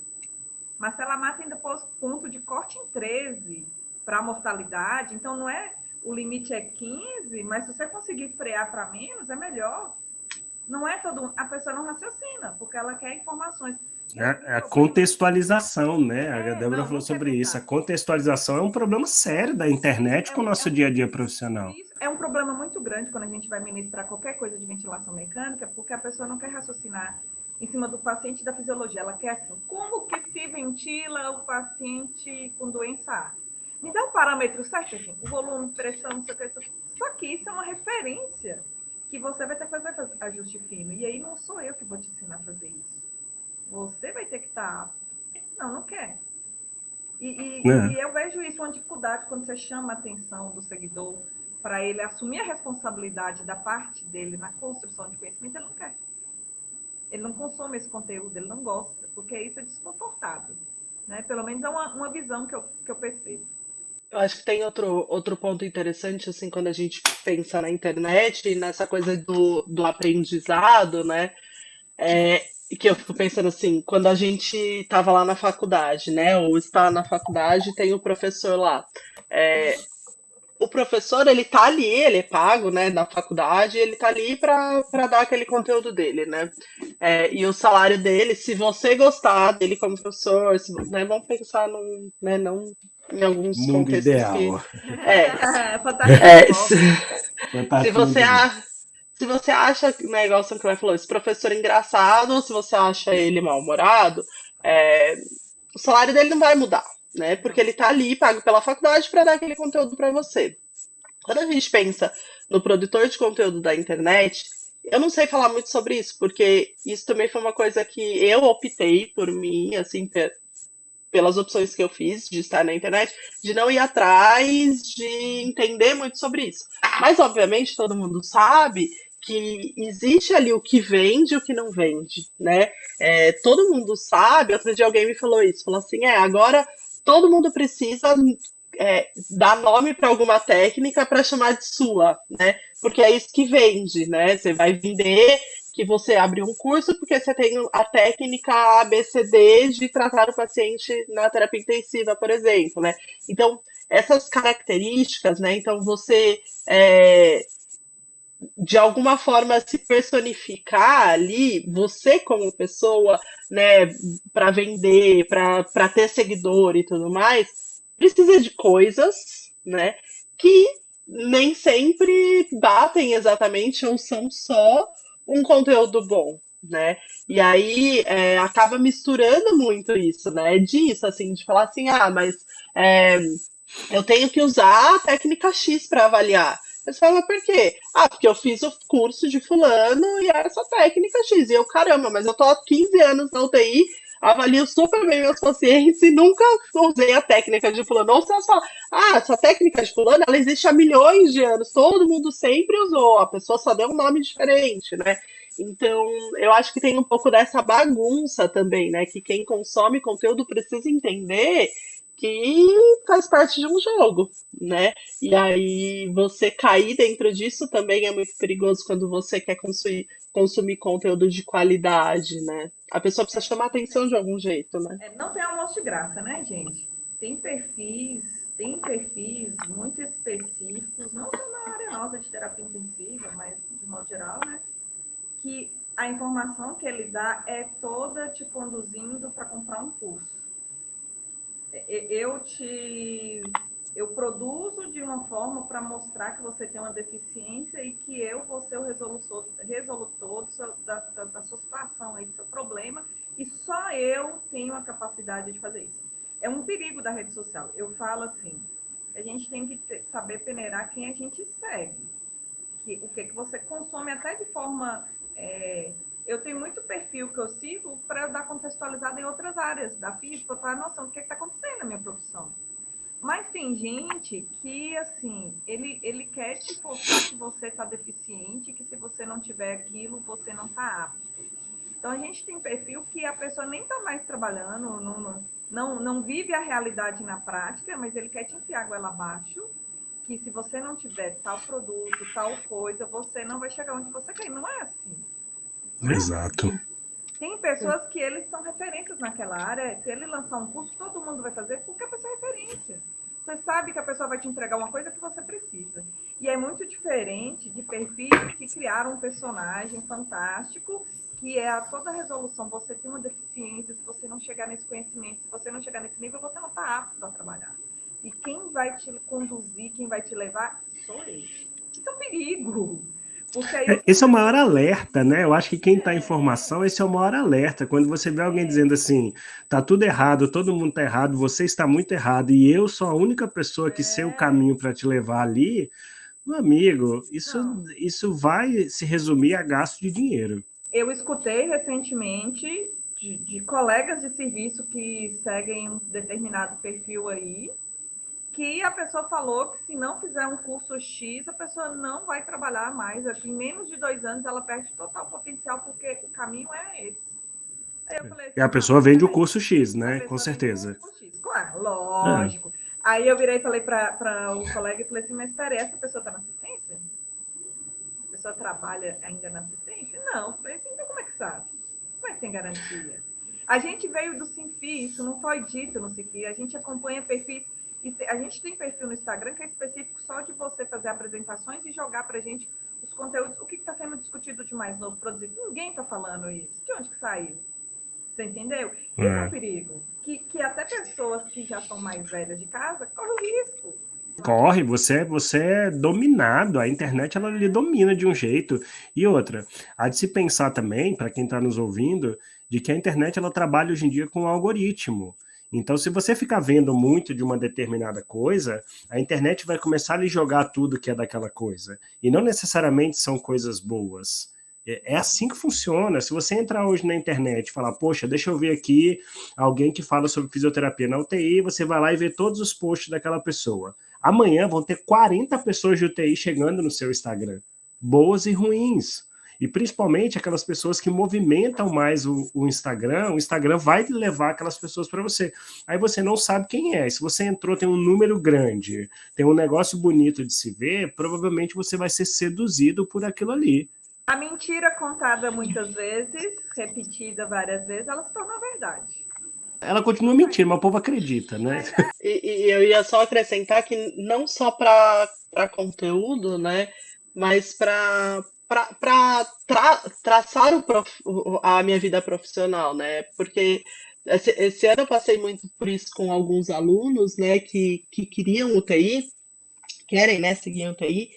Marcela Mata ainda pôs ponto de corte em 13 para a mortalidade. Então, não é, o limite é 15, mas se você conseguir frear para menos, é melhor. Não é todo. A pessoa não raciocina, porque ela quer informações. É a contextualização, né? A Débora falou sobre isso. A contextualização é um problema sério da internet com o nosso dia a dia profissional. Isso é um problema muito grande quando a gente vai ministrar qualquer coisa de ventilação mecânica, porque a pessoa não quer raciocinar em cima do paciente da fisiologia. Ela quer assim, como que se ventila o paciente com doença A? Me dá um parâmetro certo, assim, o volume, pressão, não sei o que. Só que isso é uma referência que você vai ter que fazer ajuste fino. E aí não sou eu que vou te ensinar a fazer isso. Você vai ter que estar... Não quer. E eu vejo isso uma dificuldade quando você chama a atenção do seguidor para ele assumir a responsabilidade da parte dele na construção de conhecimento, ele não quer. Ele não consome esse conteúdo, ele não gosta, porque isso é desconfortável. Né? Pelo menos é uma visão que eu percebo. Eu acho que tem outro ponto interessante, assim, quando a gente pensa na internet e nessa coisa do aprendizado, né? Que eu fico pensando assim, quando a gente estava lá na faculdade, né? Ou está na faculdade, tem o professor lá. O professor, ele tá ali, ele é pago, né, na faculdade, ele tá ali para dar aquele conteúdo dele, né? E o salário dele, se você gostar dele como professor, né, vamos pensar num, né, não em alguns Mundo contextos ideal. Se você acha, né, igual o Sankler falou, esse professor engraçado, ou se você acha ele mal-humorado, o salário dele não vai mudar, né? Porque ele tá ali pago pela faculdade para dar aquele conteúdo para você. Quando a gente pensa no produtor de conteúdo da internet, eu não sei falar muito sobre isso, porque isso também foi uma coisa que eu optei por mim, assim, pelas opções que eu fiz de estar na internet, de não ir atrás de entender muito sobre isso. Mas, obviamente, todo mundo sabe que existe ali o que vende e o que não vende, né? Todo mundo sabe, outro dia alguém me falou isso, falou assim, agora todo mundo precisa dar nome para alguma técnica para chamar de sua, né? Porque é isso que vende, né? Você vai vender que você abre um curso porque você tem a técnica ABCD de tratar o paciente na terapia intensiva, por exemplo, né? Então, essas características, né? Então, você de alguma forma se personificar ali, você como pessoa, né, para vender, para ter seguidor e tudo mais, precisa de coisas, né, que nem sempre batem exatamente ou são só um conteúdo bom, né? E aí acaba misturando muito isso, né? Disso, assim, de falar assim, mas eu tenho que usar a técnica X para avaliar. Você fala, por quê? Porque eu fiz o curso de fulano e é essa técnica X. E eu, caramba, mas eu tô há 15 anos na UTI, avalio super bem meus pacientes e nunca usei a técnica de fulano. Ou você fala, essa técnica de fulano, ela existe há milhões de anos, todo mundo sempre usou, a pessoa só deu um nome diferente, né? Então, eu acho que tem um pouco dessa bagunça também, né? Que quem consome conteúdo precisa entender que faz parte de um jogo, né? E aí você cair dentro disso também é muito perigoso quando você quer consumir conteúdo de qualidade, né? A pessoa precisa chamar atenção de algum jeito, né? Não tem almoço de graça, né, gente? Tem perfis muito específicos, não só na área nossa de terapia intensiva, mas de modo geral, né? Que a informação que ele dá é toda te conduzindo para comprar um curso. Eu produzo de uma forma para mostrar que você tem uma deficiência e que eu vou ser o resolutor da sua situação, aí, do seu problema, e só eu tenho a capacidade de fazer isso. É um perigo da rede social. Eu falo assim, a gente tem que saber peneirar quem a gente segue. O que você consome até de forma... eu tenho muito perfil que eu sigo para dar contextualizado em outras áreas da física, para ter noção do que está acontecendo na minha profissão. Mas tem gente que, assim, ele quer te mostrar que você está deficiente, que se você não tiver aquilo, você não está apto. Então, a gente tem perfil que a pessoa nem está mais trabalhando, não vive a realidade na prática, mas ele quer te enfiar a goela abaixo, que se você não tiver tal produto, tal coisa, você não vai chegar onde você quer. Não é assim. Exato. Tem pessoas que eles são referências naquela área. Se ele lançar um curso, todo mundo vai fazer porque a pessoa é referência. Você sabe que a pessoa vai te entregar uma coisa que você precisa. E é muito diferente de perfis que criaram um personagem fantástico que é a toda resolução. Você tem uma deficiência, se você não chegar nesse conhecimento, se você não chegar nesse nível, você não está apto a trabalhar. E quem vai te conduzir, quem vai te levar, sou eu. Isso é um perigo. Porque aí Esse é o maior alerta, né? Eu acho que quem está em formação, esse é o maior alerta. Quando você vê alguém dizendo assim, tá tudo errado, todo mundo tá errado, você está muito errado e eu sou a única pessoa que sei o caminho para te levar ali, meu amigo, isso vai se resumir a gasto de dinheiro. Eu escutei recentemente de colegas de serviço que seguem um determinado perfil aí, que a pessoa falou que se não fizer um curso X, a pessoa não vai trabalhar mais. Em menos de 2 anos, ela perde total potencial, porque o caminho é esse. Aí eu falei assim, E a pessoa vende o curso X, né? Com certeza. X. Claro, lógico. Aí eu virei e falei para o colega e falei assim, mas espera, essa pessoa está na assistência? Essa pessoa trabalha ainda na assistência? Não. Eu falei assim, então como é que sabe? Como é que tem garantia? A gente veio do Sinfi, isso não foi dito no Sinfi, a gente acompanha perfis. A gente tem perfil no Instagram que é específico só de você fazer apresentações e jogar para a gente os conteúdos. O que está sendo discutido de mais novo produzido? Ninguém está falando isso. De onde que saiu? Você entendeu? Esse é um perigo. Que até pessoas que já são mais velhas de casa correm o risco. Corre, você é dominado, a internet ela lhe domina de um jeito. E outra, há de se pensar também, para quem está nos ouvindo, de que a internet ela trabalha hoje em dia com um algoritmo. Então, se você ficar vendo muito de uma determinada coisa, a internet vai começar a lhe jogar tudo que é daquela coisa. E não necessariamente são coisas boas. É assim que funciona. Se você entrar hoje na internet e falar, poxa, deixa eu ver aqui alguém que fala sobre fisioterapia na UTI, você vai lá e vê todos os posts daquela pessoa. Amanhã vão ter 40 pessoas de UTI chegando no seu Instagram, boas e ruins. E principalmente aquelas pessoas que movimentam mais o Instagram vai levar aquelas pessoas para você. Aí você não sabe quem é. Se você entrou, tem um número grande, tem um negócio bonito de se ver, provavelmente você vai ser seduzido por aquilo ali. A mentira contada muitas vezes, repetida várias vezes, ela se torna verdade. Ela continua mentindo, mas o povo acredita, né? E eu ia só acrescentar que não só para conteúdo, né, mas para traçar a minha vida profissional, né? Porque esse ano eu passei muito por isso com alguns alunos, né, que queriam UTI, querem, né, seguir UTI.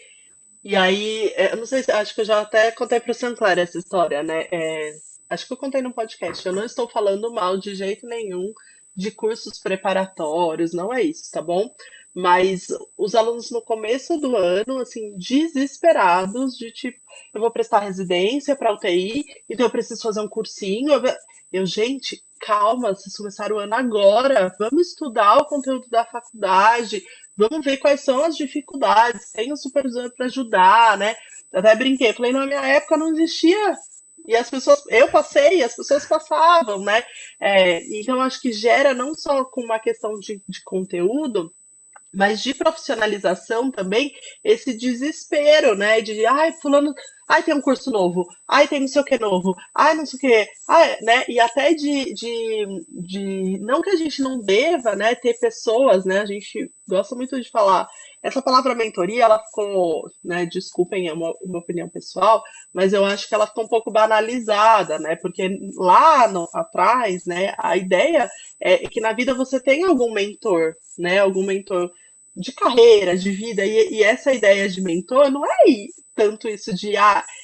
E aí, eu não sei se, acho que eu já até contei para o Sancler essa história, né? Acho que eu contei no podcast. Eu não estou falando mal de jeito nenhum de cursos preparatórios, não é isso, tá bom? Mas os alunos no começo do ano, assim, desesperados, de tipo, eu vou prestar residência para UTI, então eu preciso fazer um cursinho. Gente, calma, vocês começaram o ano agora, vamos estudar o conteúdo da faculdade, vamos ver quais são as dificuldades, tem o supervisor para ajudar, né? Até brinquei, falei, na minha época não existia. E as pessoas, eu passei, as pessoas passavam, né? Então, acho que gera não só com uma questão de conteúdo, mas de profissionalização também, esse desespero, né? De, ai, fulano, ai, tem um curso novo, ai, tem não sei o que novo, ai, não sei o que, ai, né? E até não que a gente não deva, né, ter pessoas, né? A gente gosta muito de falar. Essa palavra mentoria, ela ficou, né, desculpem, é uma opinião pessoal, mas eu acho que ela ficou um pouco banalizada, né? Porque lá atrás, né, a ideia é que na vida você tem algum mentor, né? Algum mentor de carreira, de vida, e essa ideia de mentor não é tanto isso de,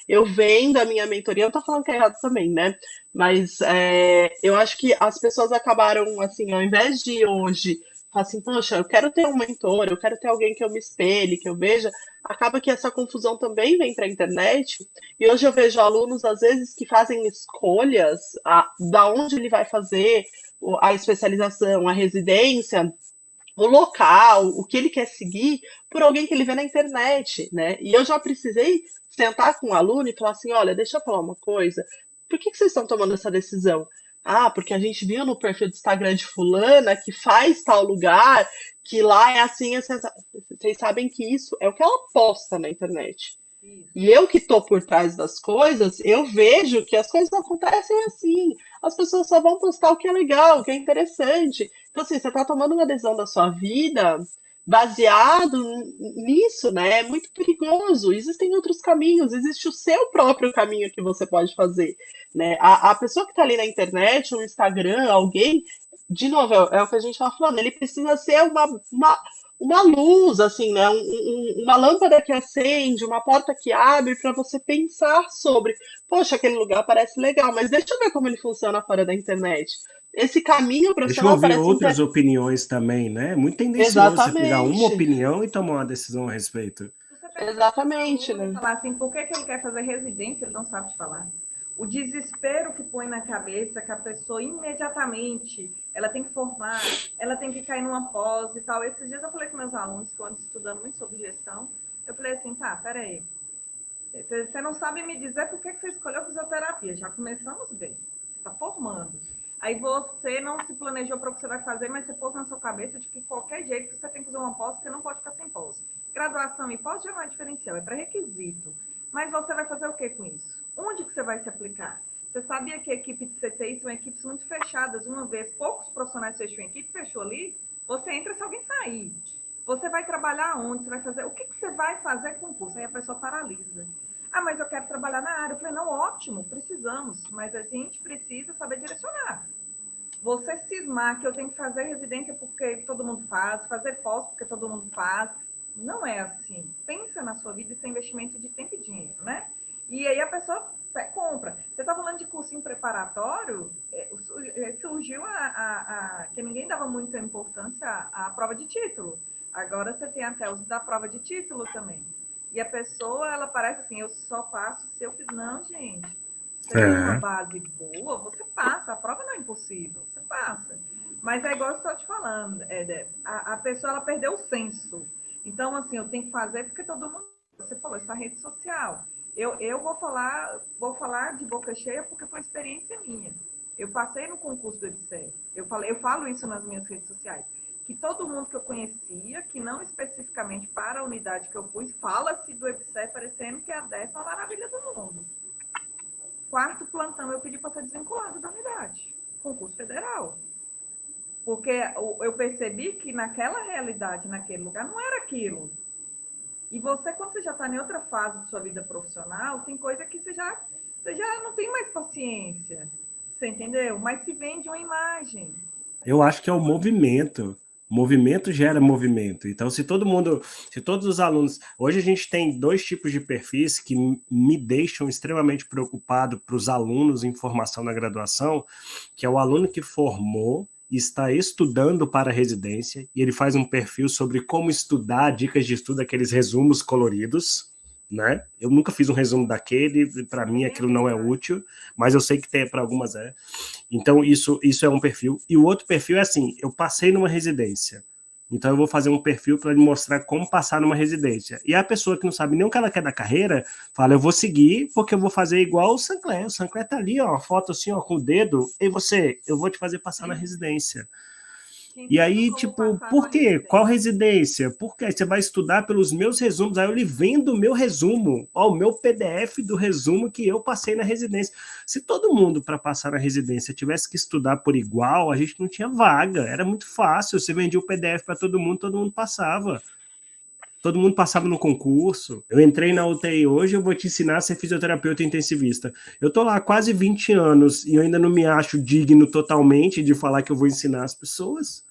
eu vendo a minha mentoria, eu tô falando que é errado também, né? Mas eu acho que as pessoas acabaram, assim, ao invés de hoje, falar assim, poxa, eu quero ter um mentor, eu quero ter alguém que eu me espelhe, que eu veja, acaba que essa confusão também vem para a internet, e hoje eu vejo alunos, às vezes, que fazem escolhas da onde ele vai fazer a especialização, a residência, o local, o que ele quer seguir, por alguém que ele vê na internet, né? E eu já precisei sentar com um aluno e falar assim, olha, deixa eu falar uma coisa, por que vocês estão tomando essa decisão? Porque a gente viu no perfil do Instagram de fulana que faz tal lugar, que lá é assim, assim. Vocês sabem que isso é o que ela posta na internet. E eu que estou por trás das coisas, eu vejo que as coisas acontecem assim. As pessoas só vão postar o que é legal, o que é interessante. Então, assim, você está tomando uma decisão da sua vida, baseado nisso, né? É muito perigoso. Existem outros caminhos, existe o seu próprio caminho que você pode fazer, né? A pessoa que está ali na internet, no Instagram, alguém, de novo, é o que a gente estava falando, ele precisa ser uma luz, assim, né? Uma lâmpada que acende, uma porta que abre para você pensar sobre, poxa, aquele lugar parece legal, mas deixa eu ver como ele funciona fora da internet. Esse caminho Deixa eu profissional ouvir parece outras opiniões também, né? Muito tendencioso você pegar uma exatamente, opinião e tomar uma decisão a respeito. Se você pegar um exatamente, aluno e né? falar assim, por que ele quer fazer residência, ele não sabe te falar. O desespero que põe na cabeça que a pessoa imediatamente, ela tem que formar, ela tem que cair numa pós e tal. Esses dias eu falei com meus alunos, que eu ando estudando muito sobre gestão, eu falei assim, tá, peraí, você não sabe me dizer por que você escolheu fisioterapia, já começamos bem, você está formando. Aí você não se planejou para o que você vai fazer, mas você pôs na sua cabeça de que qualquer jeito você tem que fazer uma pós, você não pode ficar sem pós. Graduação e pós já não é diferencial, é pré-requisito. Mas você vai fazer o que com isso? Onde que você vai se aplicar? Você sabia que a equipe de CTI são equipes muito fechadas, uma vez poucos profissionais fechou a equipe, fechou ali, você entra se alguém sair. Você vai trabalhar onde? Você vai fazer... O que você vai fazer com o curso? Aí a pessoa paralisa. Ah, mas eu quero trabalhar na área. Eu falei, não, ótimo, precisamos, mas a gente precisa saber direcionar. Você cismar que eu tenho que fazer residência porque todo mundo faz, fazer pós porque todo mundo faz, não é assim. Pensa na sua vida, isso é investimento de tempo e dinheiro, né? E aí a pessoa compra. Você está falando de cursinho preparatório, surgiu que ninguém dava muita importância à prova de título. Agora você tem até os da prova de título também. E a pessoa, ela parece assim, eu só passo se eu fiz. Não, gente. Você tem uma base boa, você passa. A prova não é impossível, você passa. Mas é igual eu estou te falando, a pessoa, ela perdeu o senso. Então, assim, eu tenho que fazer porque todo mundo... Você falou, isso é rede social. Eu vou falar de boca cheia porque foi experiência minha. Eu passei no concurso do EBSER. Eu falo isso nas minhas redes sociais. Que todo mundo que eu conhecia, que não especificamente para a unidade que eu fui, fala-se do EBSER parecendo que é a 10ª maravilha do mundo. Quarto plantão, eu pedi para ser desvinculado da unidade. Concurso federal. Porque eu percebi que naquela realidade, naquele lugar, não era aquilo. E você, quando você já está em outra fase de sua vida profissional, tem coisa que você já não tem mais paciência. Você entendeu? Mas se vende uma imagem. Eu acho que é o movimento. Movimento gera movimento. Então, se todos os alunos... Hoje a gente tem 2 tipos de perfis que me deixam extremamente preocupado para os alunos em formação na graduação, que é o aluno que formou e está estudando para a residência, e ele faz um perfil sobre como estudar, dicas de estudo, aqueles resumos coloridos, né? Eu nunca fiz um resumo daquele, para mim aquilo não é útil, mas eu sei que tem para algumas é. Então isso é um perfil. E o outro perfil é assim, eu passei numa residência, então eu vou fazer um perfil para mostrar como passar numa residência. E a pessoa que não sabe nem o que ela quer da carreira, fala, eu vou seguir porque eu vou fazer igual o Sancler. O Sancler tá ali, ó, uma foto assim, ó, com o dedo, e você, eu vou te fazer passar na residência. E aí, tipo, por quê? Qual residência? Por quê? Você vai estudar pelos meus resumos. Aí eu lhe vendo o meu resumo, ó, o meu PDF do resumo que eu passei na residência. Se todo mundo, para passar na residência, tivesse que estudar por igual, a gente não tinha vaga. Era muito fácil. Você vendia o PDF para todo mundo passava. Todo mundo passava no concurso. Eu entrei na UTI hoje, eu vou te ensinar a ser fisioterapeuta intensivista. Eu tô lá há quase 20 anos e eu ainda não me acho digno totalmente de falar que eu vou ensinar as pessoas.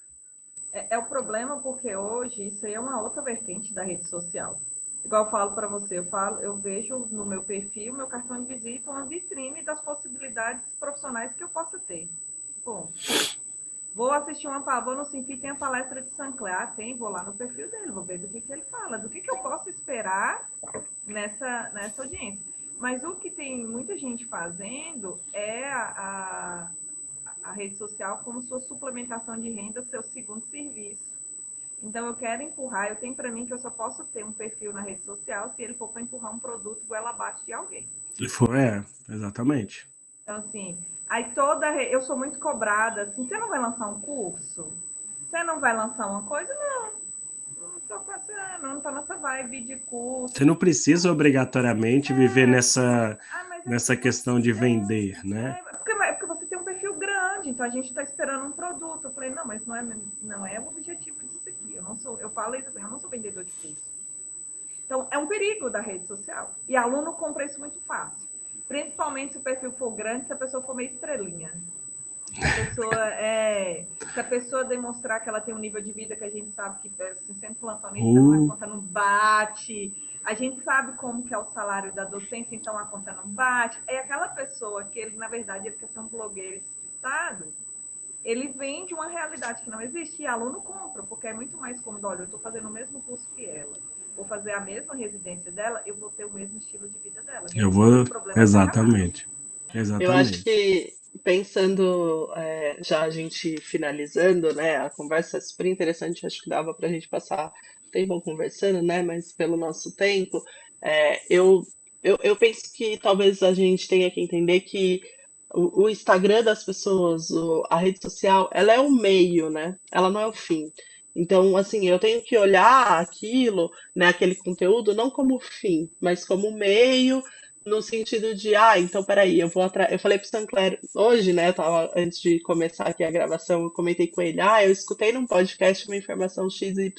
É o problema porque hoje isso aí é uma outra vertente da rede social. Igual eu falo para você, eu vejo no meu perfil, meu cartão de visita, uma vitrine das possibilidades profissionais que eu possa ter. Bom, vou assistir vou no Sinfi, tem a palestra de Sancler, vou lá no perfil dele, vou ver do que ele fala, do que eu posso esperar nessa audiência. Mas o que tem muita gente fazendo é a rede social como sua suplementação de renda, seu segundo serviço. Então, eu quero empurrar, eu tenho para mim que eu só posso ter um perfil na rede social se ele for para empurrar um produto goela abaixo de alguém. Exatamente. Então, assim, aí eu sou muito cobrada, assim, você não vai lançar um curso? Você não vai lançar uma coisa? Não estou passando, não estou nessa vibe de curso. Você não precisa obrigatoriamente viver nessa questão de vender, né? Porque você tem um perfil grande, então a gente está esperando um produto. Eu falei, não, mas não é o objetivo disso aqui. Eu não eu falo isso assim, eu não sou vendedor de curso. Então, é um perigo da rede social. E aluno compra isso muito fácil. Principalmente se o perfil for grande, se a pessoa for meio estrelinha. Se a pessoa demonstrar que ela tem um nível de vida que a gente sabe que, assim, sendo plantonista, a conta não bate. A gente sabe como que é o salário da docência, então a conta não bate. É aquela pessoa que, ele, na verdade, ele quer ser um blogueiro despistado, ele vende uma realidade que não existe e aluno compra, porque é muito mais cômodo. Olha, eu estou fazendo o mesmo curso que ela, vou fazer a mesma residência dela, eu vou ter o mesmo estilo de vida dela. Eu vou... Exatamente. Eu acho que, pensando, já a gente finalizando, né, a conversa é super interessante, acho que dava para a gente passar tempo conversando, né, mas pelo nosso tempo, eu penso que talvez a gente tenha que entender que o Instagram das pessoas, a rede social, ela é o meio, né? Ela não é o fim. Então, assim, eu tenho que olhar aquilo, né, aquele conteúdo, não como fim, mas como meio, no sentido de, então, peraí, eu vou atrás. Eu falei pro Sancler hoje, né, antes de começar aqui a gravação, eu comentei com ele, eu escutei num podcast uma informação XYZ,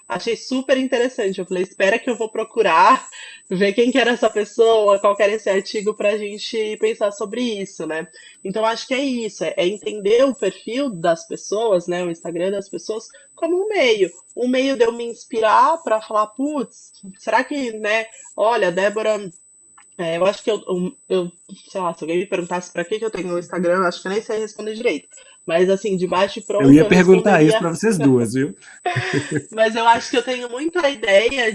achei super interessante. Eu falei, espera que eu vou procurar, ver quem que era essa pessoa, qual que era esse artigo pra gente pensar sobre isso, né? Então, acho que é isso, é entender o perfil das pessoas, né, o Instagram das pessoas, como um meio de eu me inspirar para falar, putz, será que, né, olha, Débora, eu acho que sei lá, se alguém me perguntasse para que eu tenho o Instagram, eu acho que eu nem sei responder direito. Mas, assim, de baixo e pronto, eu ia perguntar isso para vocês duas, viu? Mas eu acho que eu tenho muita ideia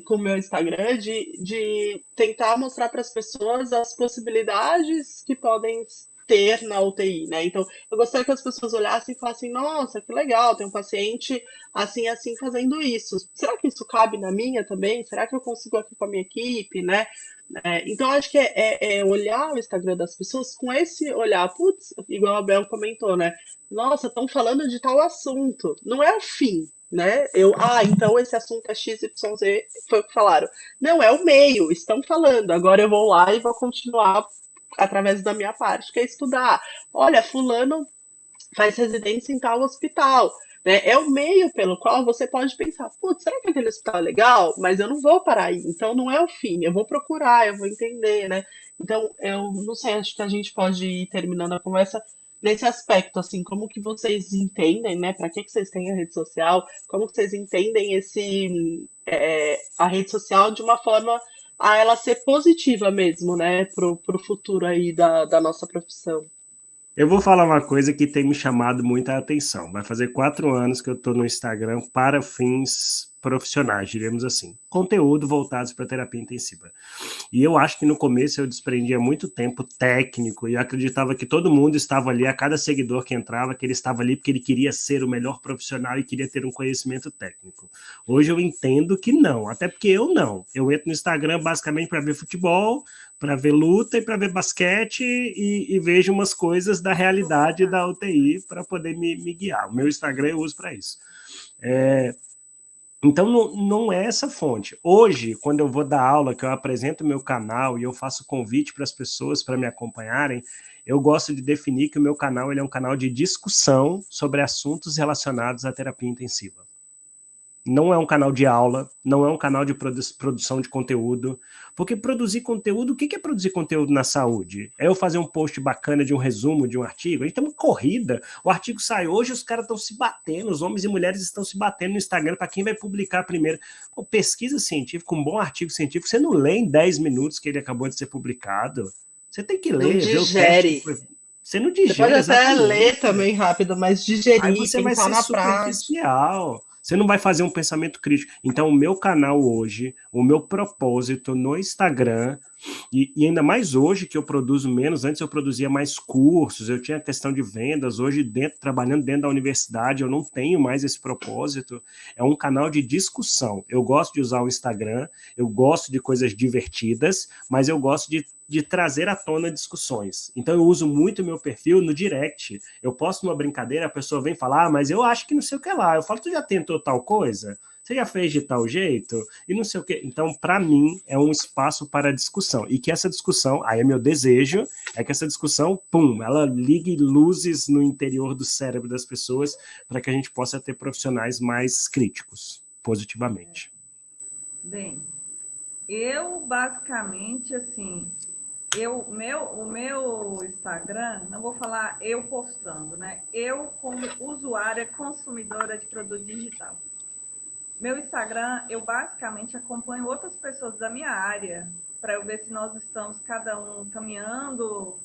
com o meu Instagram, de tentar mostrar para as pessoas as possibilidades que podem ter na UTI, né? Então, eu gostaria que as pessoas olhassem e falassem, nossa, que legal, tem um paciente assim, assim, fazendo isso. Será que isso cabe na minha também? Será que eu consigo aqui com a minha equipe, né? Então, acho que é olhar o Instagram das pessoas com esse olhar, putz, igual a Bel comentou, né? Nossa, estão falando de tal assunto. Não é o fim, né? Então esse assunto é XYZ, foi o que falaram. Não, é o meio, estão falando. Agora eu vou lá e vou continuar através da minha parte, que é estudar. Olha, fulano faz residência em tal hospital. Né? É o meio pelo qual você pode pensar, putz, será que aquele hospital é legal? Mas eu não vou parar aí, então não é o fim, eu vou procurar, eu vou entender, né? Então, eu não sei, acho que a gente pode ir terminando a conversa nesse aspecto, assim, como que vocês entendem, né? Para que vocês têm a rede social? Como que vocês entendem a rede social de uma forma a ela ser positiva mesmo, né? Pro futuro aí da nossa profissão. Eu vou falar uma coisa que tem me chamado muita atenção. Vai fazer 4 anos que eu estou no Instagram para fins profissionais, diremos assim. Conteúdo voltados para terapia intensiva. E eu acho que no começo eu desprendia muito tempo técnico e acreditava que todo mundo estava ali, a cada seguidor que entrava, que ele estava ali porque ele queria ser o melhor profissional e queria ter um conhecimento técnico. Hoje eu entendo que não, até porque eu não. Eu entro no Instagram basicamente para ver futebol, para ver luta e para ver basquete e vejo umas coisas da realidade da UTI para poder me guiar. O meu Instagram eu uso para isso. Então, não é essa fonte. Hoje, quando eu vou dar aula, que eu apresento o meu canal e eu faço convite para as pessoas para me acompanharem, eu gosto de definir que o meu canal ele é um canal de discussão sobre assuntos relacionados à terapia intensiva. Não é um canal de aula, não é um canal de produção de conteúdo, porque produzir conteúdo, o que é produzir conteúdo na saúde? É eu fazer um post bacana de um resumo de um artigo? A gente tem uma corrida, o artigo sai hoje, os caras estão se batendo, os homens e mulheres estão se batendo no Instagram para quem vai publicar primeiro. Pô, pesquisa científica, um bom artigo científico, você não lê em 10 minutos que ele acabou de ser publicado, você tem que ler, ver o teste. Você não digere. Você pode até ler também rápido, mas digerir, aí você vai ser superficial. Você não vai fazer um pensamento crítico. Então, o meu canal hoje, o meu propósito no Instagram, e ainda mais hoje que eu produzo menos, antes eu produzia mais cursos, eu tinha questão de vendas, hoje trabalhando dentro da universidade, eu não tenho mais esse propósito, é um canal de discussão. Eu gosto de usar o Instagram, eu gosto de coisas divertidas, mas eu gosto de trazer à tona discussões. Então, eu uso muito o meu perfil no direct. Eu posto uma brincadeira, a pessoa vem falar, mas eu acho que não sei o que lá. Eu falo, tu já tentou tal coisa? Você já fez de tal jeito? E não sei o quê. Então, para mim, é um espaço para discussão. E que essa discussão, aí é meu desejo, é que essa discussão, pum, ela ligue luzes no interior do cérebro das pessoas para que a gente possa ter profissionais mais críticos, positivamente. Bem, eu basicamente, assim, o meu Instagram, não vou falar eu postando, né? Eu, como usuária consumidora de produto digital. Meu Instagram, eu basicamente acompanho outras pessoas da minha área para eu ver se nós estamos cada um caminhando,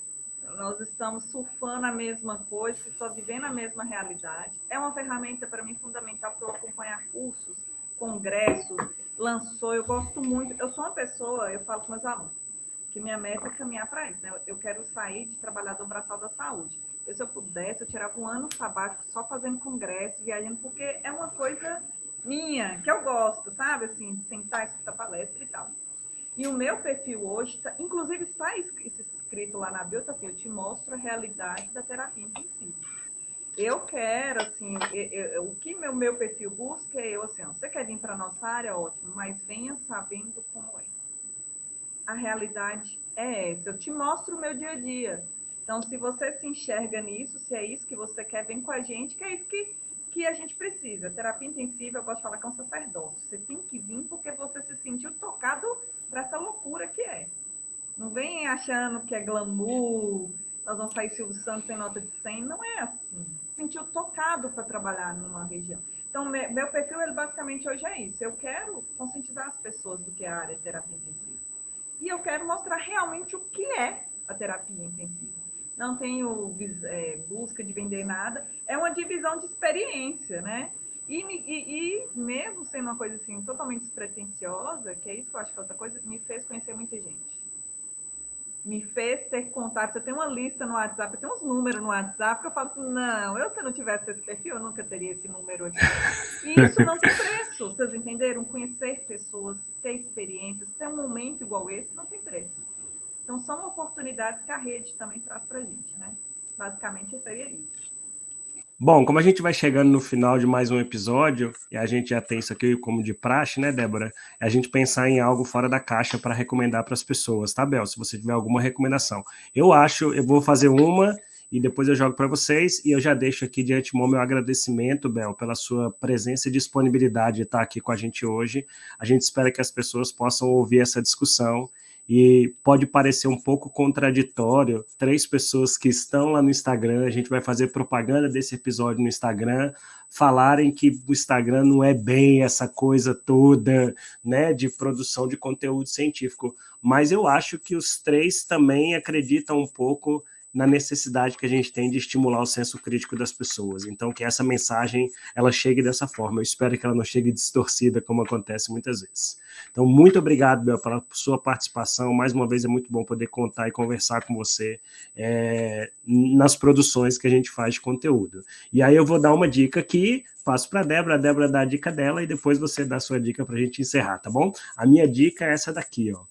nós estamos surfando a mesma coisa, se estamos vivendo a mesma realidade. É uma ferramenta para mim fundamental para eu acompanhar cursos, congressos, lançou, eu gosto muito. Eu sou uma pessoa, eu falo com meus alunos, que minha meta é caminhar para isso, né? Eu quero sair de trabalhador braçal da saúde. Se eu pudesse, eu tirava um ano sabático só fazendo congresso, viajando, porque é uma coisa minha, que eu gosto, sabe? Assim, de sentar, escutar palestra e tal. E o meu perfil hoje, inclusive está escrito lá na bio, tá assim, eu te mostro a realidade da terapia intensiva. Eu quero, assim, o que meu perfil busca é eu, assim, ó, você quer vir para a nossa área? Ótimo, mas venha sabendo como é. A realidade é essa. Eu te mostro o meu dia a dia. Então, se você se enxerga nisso, se é isso que você quer, vem com a gente, que é isso que a gente precisa. Terapia intensiva, eu gosto de falar que é um sacerdócio. Você tem que vir porque você se sentiu tocado para essa loucura que é. Não vem achando que é glamour, nós vamos sair Silvio Santos em nota de 100. Não é assim. Sentiu tocado para trabalhar numa região. Então, meu perfil, ele basicamente hoje é isso. Eu quero conscientizar as pessoas do que é a área de terapia intensiva. E eu quero mostrar realmente o que é a terapia intensiva. Não tenho busca de vender nada, é uma divisão de experiência, né? E mesmo sendo uma coisa assim totalmente despretensiosa, que é isso que eu acho que é outra coisa, me fez conhecer muita gente. Me fez ter contatos. Eu tenho uma lista no WhatsApp, eu tenho uns números no WhatsApp que eu falo assim, não, se eu não tivesse esse perfil, eu nunca teria esse número aqui. E isso não tem preço, vocês entenderam? Conhecer pessoas, ter experiências, ter um momento igual esse, não tem preço. Então, são oportunidades que a rede também traz para a gente, né? Basicamente, seria isso. Bom, como a gente vai chegando no final de mais um episódio, e a gente já tem isso aqui como de praxe, né, Débora? É a gente pensar em algo fora da caixa para recomendar para as pessoas, tá, Bel? Se você tiver alguma recomendação. Eu vou fazer uma e depois eu jogo para vocês, e eu já deixo aqui de antemão meu agradecimento, Bel, pela sua presença e disponibilidade de estar aqui com a gente hoje. A gente espera que as pessoas possam ouvir essa discussão. E pode parecer um pouco contraditório, 3 pessoas que estão lá no Instagram, a gente vai fazer propaganda desse episódio no Instagram, falarem que o Instagram não é bem essa coisa toda, né, de produção de conteúdo científico, mas eu acho que os 3 também acreditam um pouco na necessidade que a gente tem de estimular o senso crítico das pessoas. Então, que essa mensagem ela chegue dessa forma. Eu espero que ela não chegue distorcida, como acontece muitas vezes. Então, muito obrigado, Bel, pela sua participação. Mais uma vez, é muito bom poder contar e conversar com você nas produções que a gente faz de conteúdo. E aí eu vou dar uma dica aqui, passo para a Débora dá a dica dela e depois você dá a sua dica para a gente encerrar, tá bom? A minha dica é essa daqui, ó.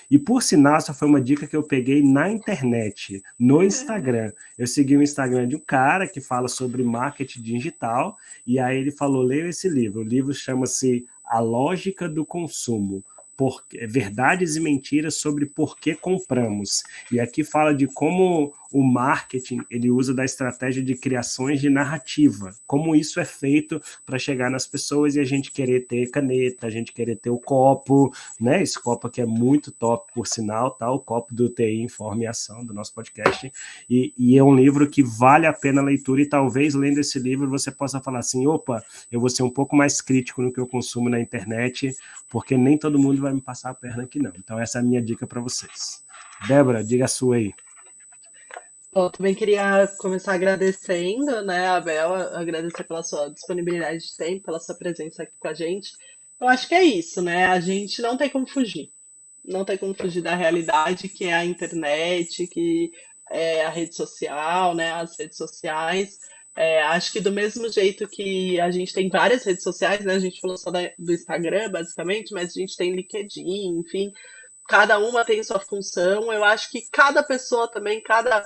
E por sinal, essa foi uma dica que eu peguei na internet, no Instagram. Eu segui o Instagram de um cara que fala sobre marketing digital, e aí ele falou, leia esse livro. O livro chama-se A Lógica do Consumo. Verdades e mentiras sobre por que compramos. E aqui fala de como o marketing ele usa da estratégia de criações de narrativa, como isso é feito para chegar nas pessoas e a gente querer ter caneta, a gente querer ter o copo, né? Esse copo aqui é muito top, por sinal, tá? O copo do TI Informe e Ação, do nosso podcast, e é um livro que vale a pena a leitura, e talvez lendo esse livro você possa falar assim, opa, eu vou ser um pouco mais crítico no que eu consumo na internet, porque nem todo mundo vai me passar a perna aqui não. Então essa é a minha dica para vocês. Débora, diga a sua aí. Eu também queria começar agradecendo, né, a Bel, agradecer pela sua disponibilidade de tempo, pela sua presença aqui com a gente. Eu acho que é isso, né? A gente não tem como fugir. Não tem como fugir da realidade que é a internet, que é a rede social, né? As redes sociais. Acho que do mesmo jeito que a gente tem várias redes sociais, né? A gente falou só do Instagram, basicamente, mas a gente tem LinkedIn, enfim. cada uma tem sua função. Eu acho que cada pessoa também, cada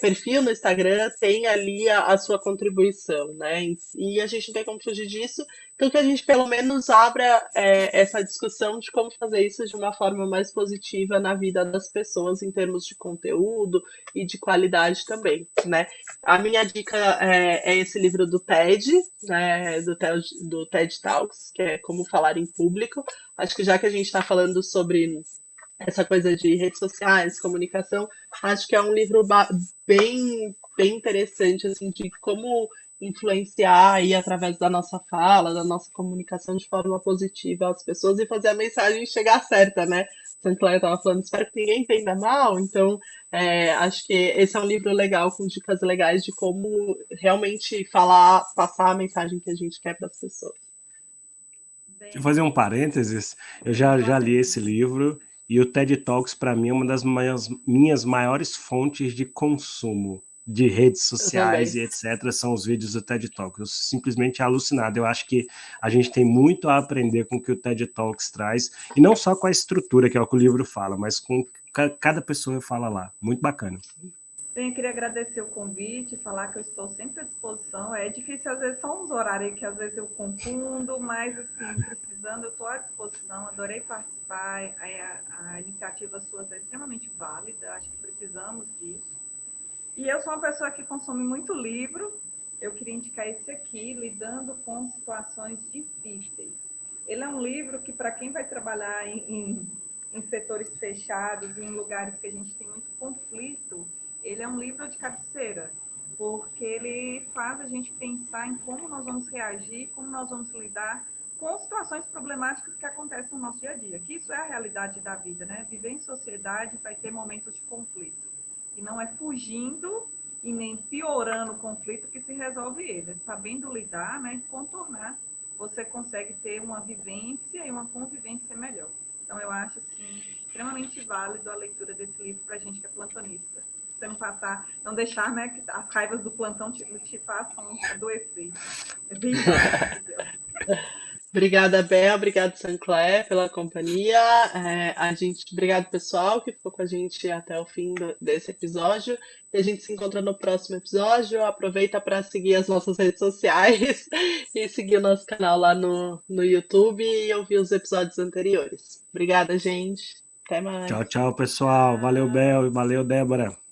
perfil no Instagram tem ali a sua contribuição, né? E a gente não tem como fugir disso. Então, que a gente pelo menos abra essa discussão de como fazer isso de uma forma mais positiva na vida das pessoas, em termos de conteúdo e de qualidade também, né? A minha dica é esse livro do TED, né? Do TED Talks, que é Como Falar em Público. Acho que já que a gente está falando sobre essa coisa de redes sociais, comunicação, acho que é um livro bem interessante, assim, de como influenciar aí através da nossa fala, da nossa comunicação de forma positiva às pessoas e fazer a mensagem chegar certa, né? Sinclair estava falando, espero que ninguém entenda mal, então acho que esse é um livro legal, com dicas legais de como realmente falar, passar a mensagem que a gente quer para as pessoas. Deixa eu fazer um parênteses, eu já li esse livro e o TED Talks, para mim, é uma das minhas maiores fontes de consumo de redes Eu sociais também. e etc. são os vídeos do TED Talks. Eu sou simplesmente alucinado. Eu acho que a gente tem muito a aprender com o que o TED Talks traz, e não só com a estrutura, que é o que o livro fala, mas com cada pessoa fala lá. Muito bacana. Bem, eu queria agradecer o convite, falar que eu estou sempre à disposição. É difícil, às vezes, são uns horários que às vezes eu confundo, mas, assim, precisando, eu estou à disposição. Adorei participar. A iniciativa sua é extremamente válida, acho que precisamos disso. E eu sou uma pessoa que consome muito livro. Eu queria indicar esse aqui, Lidando com Situações Difíceis. Ele é um livro que, para quem vai trabalhar em setores fechados, em lugares que a gente tem muito conflito, ele é um livro de cabeceira, porque ele faz a gente pensar em como nós vamos reagir, como nós vamos lidar com situações problemáticas que acontecem no nosso dia a dia, que isso é a realidade da vida, né? Viver em sociedade vai ter momentos de conflito, e não é fugindo e nem piorando o conflito que se resolve ele, é sabendo lidar, né, e contornar, você consegue ter uma vivência e uma convivência melhor. Então, eu acho, assim, extremamente válido a leitura desse livro para a gente que é plantonista. Você não passar, não deixar, né, que as raivas do plantão te façam adoecer. É bem válido. Obrigada, Bel, obrigado, Sinclair, pela companhia. Obrigado, pessoal, que ficou com a gente até o fim desse episódio. E a gente se encontra no próximo episódio. Aproveita para seguir as nossas redes sociais e seguir o nosso canal lá no YouTube e ouvir os episódios anteriores. Obrigada, gente. Até mais. Tchau, tchau, pessoal. Valeu, Bel. Valeu, Débora.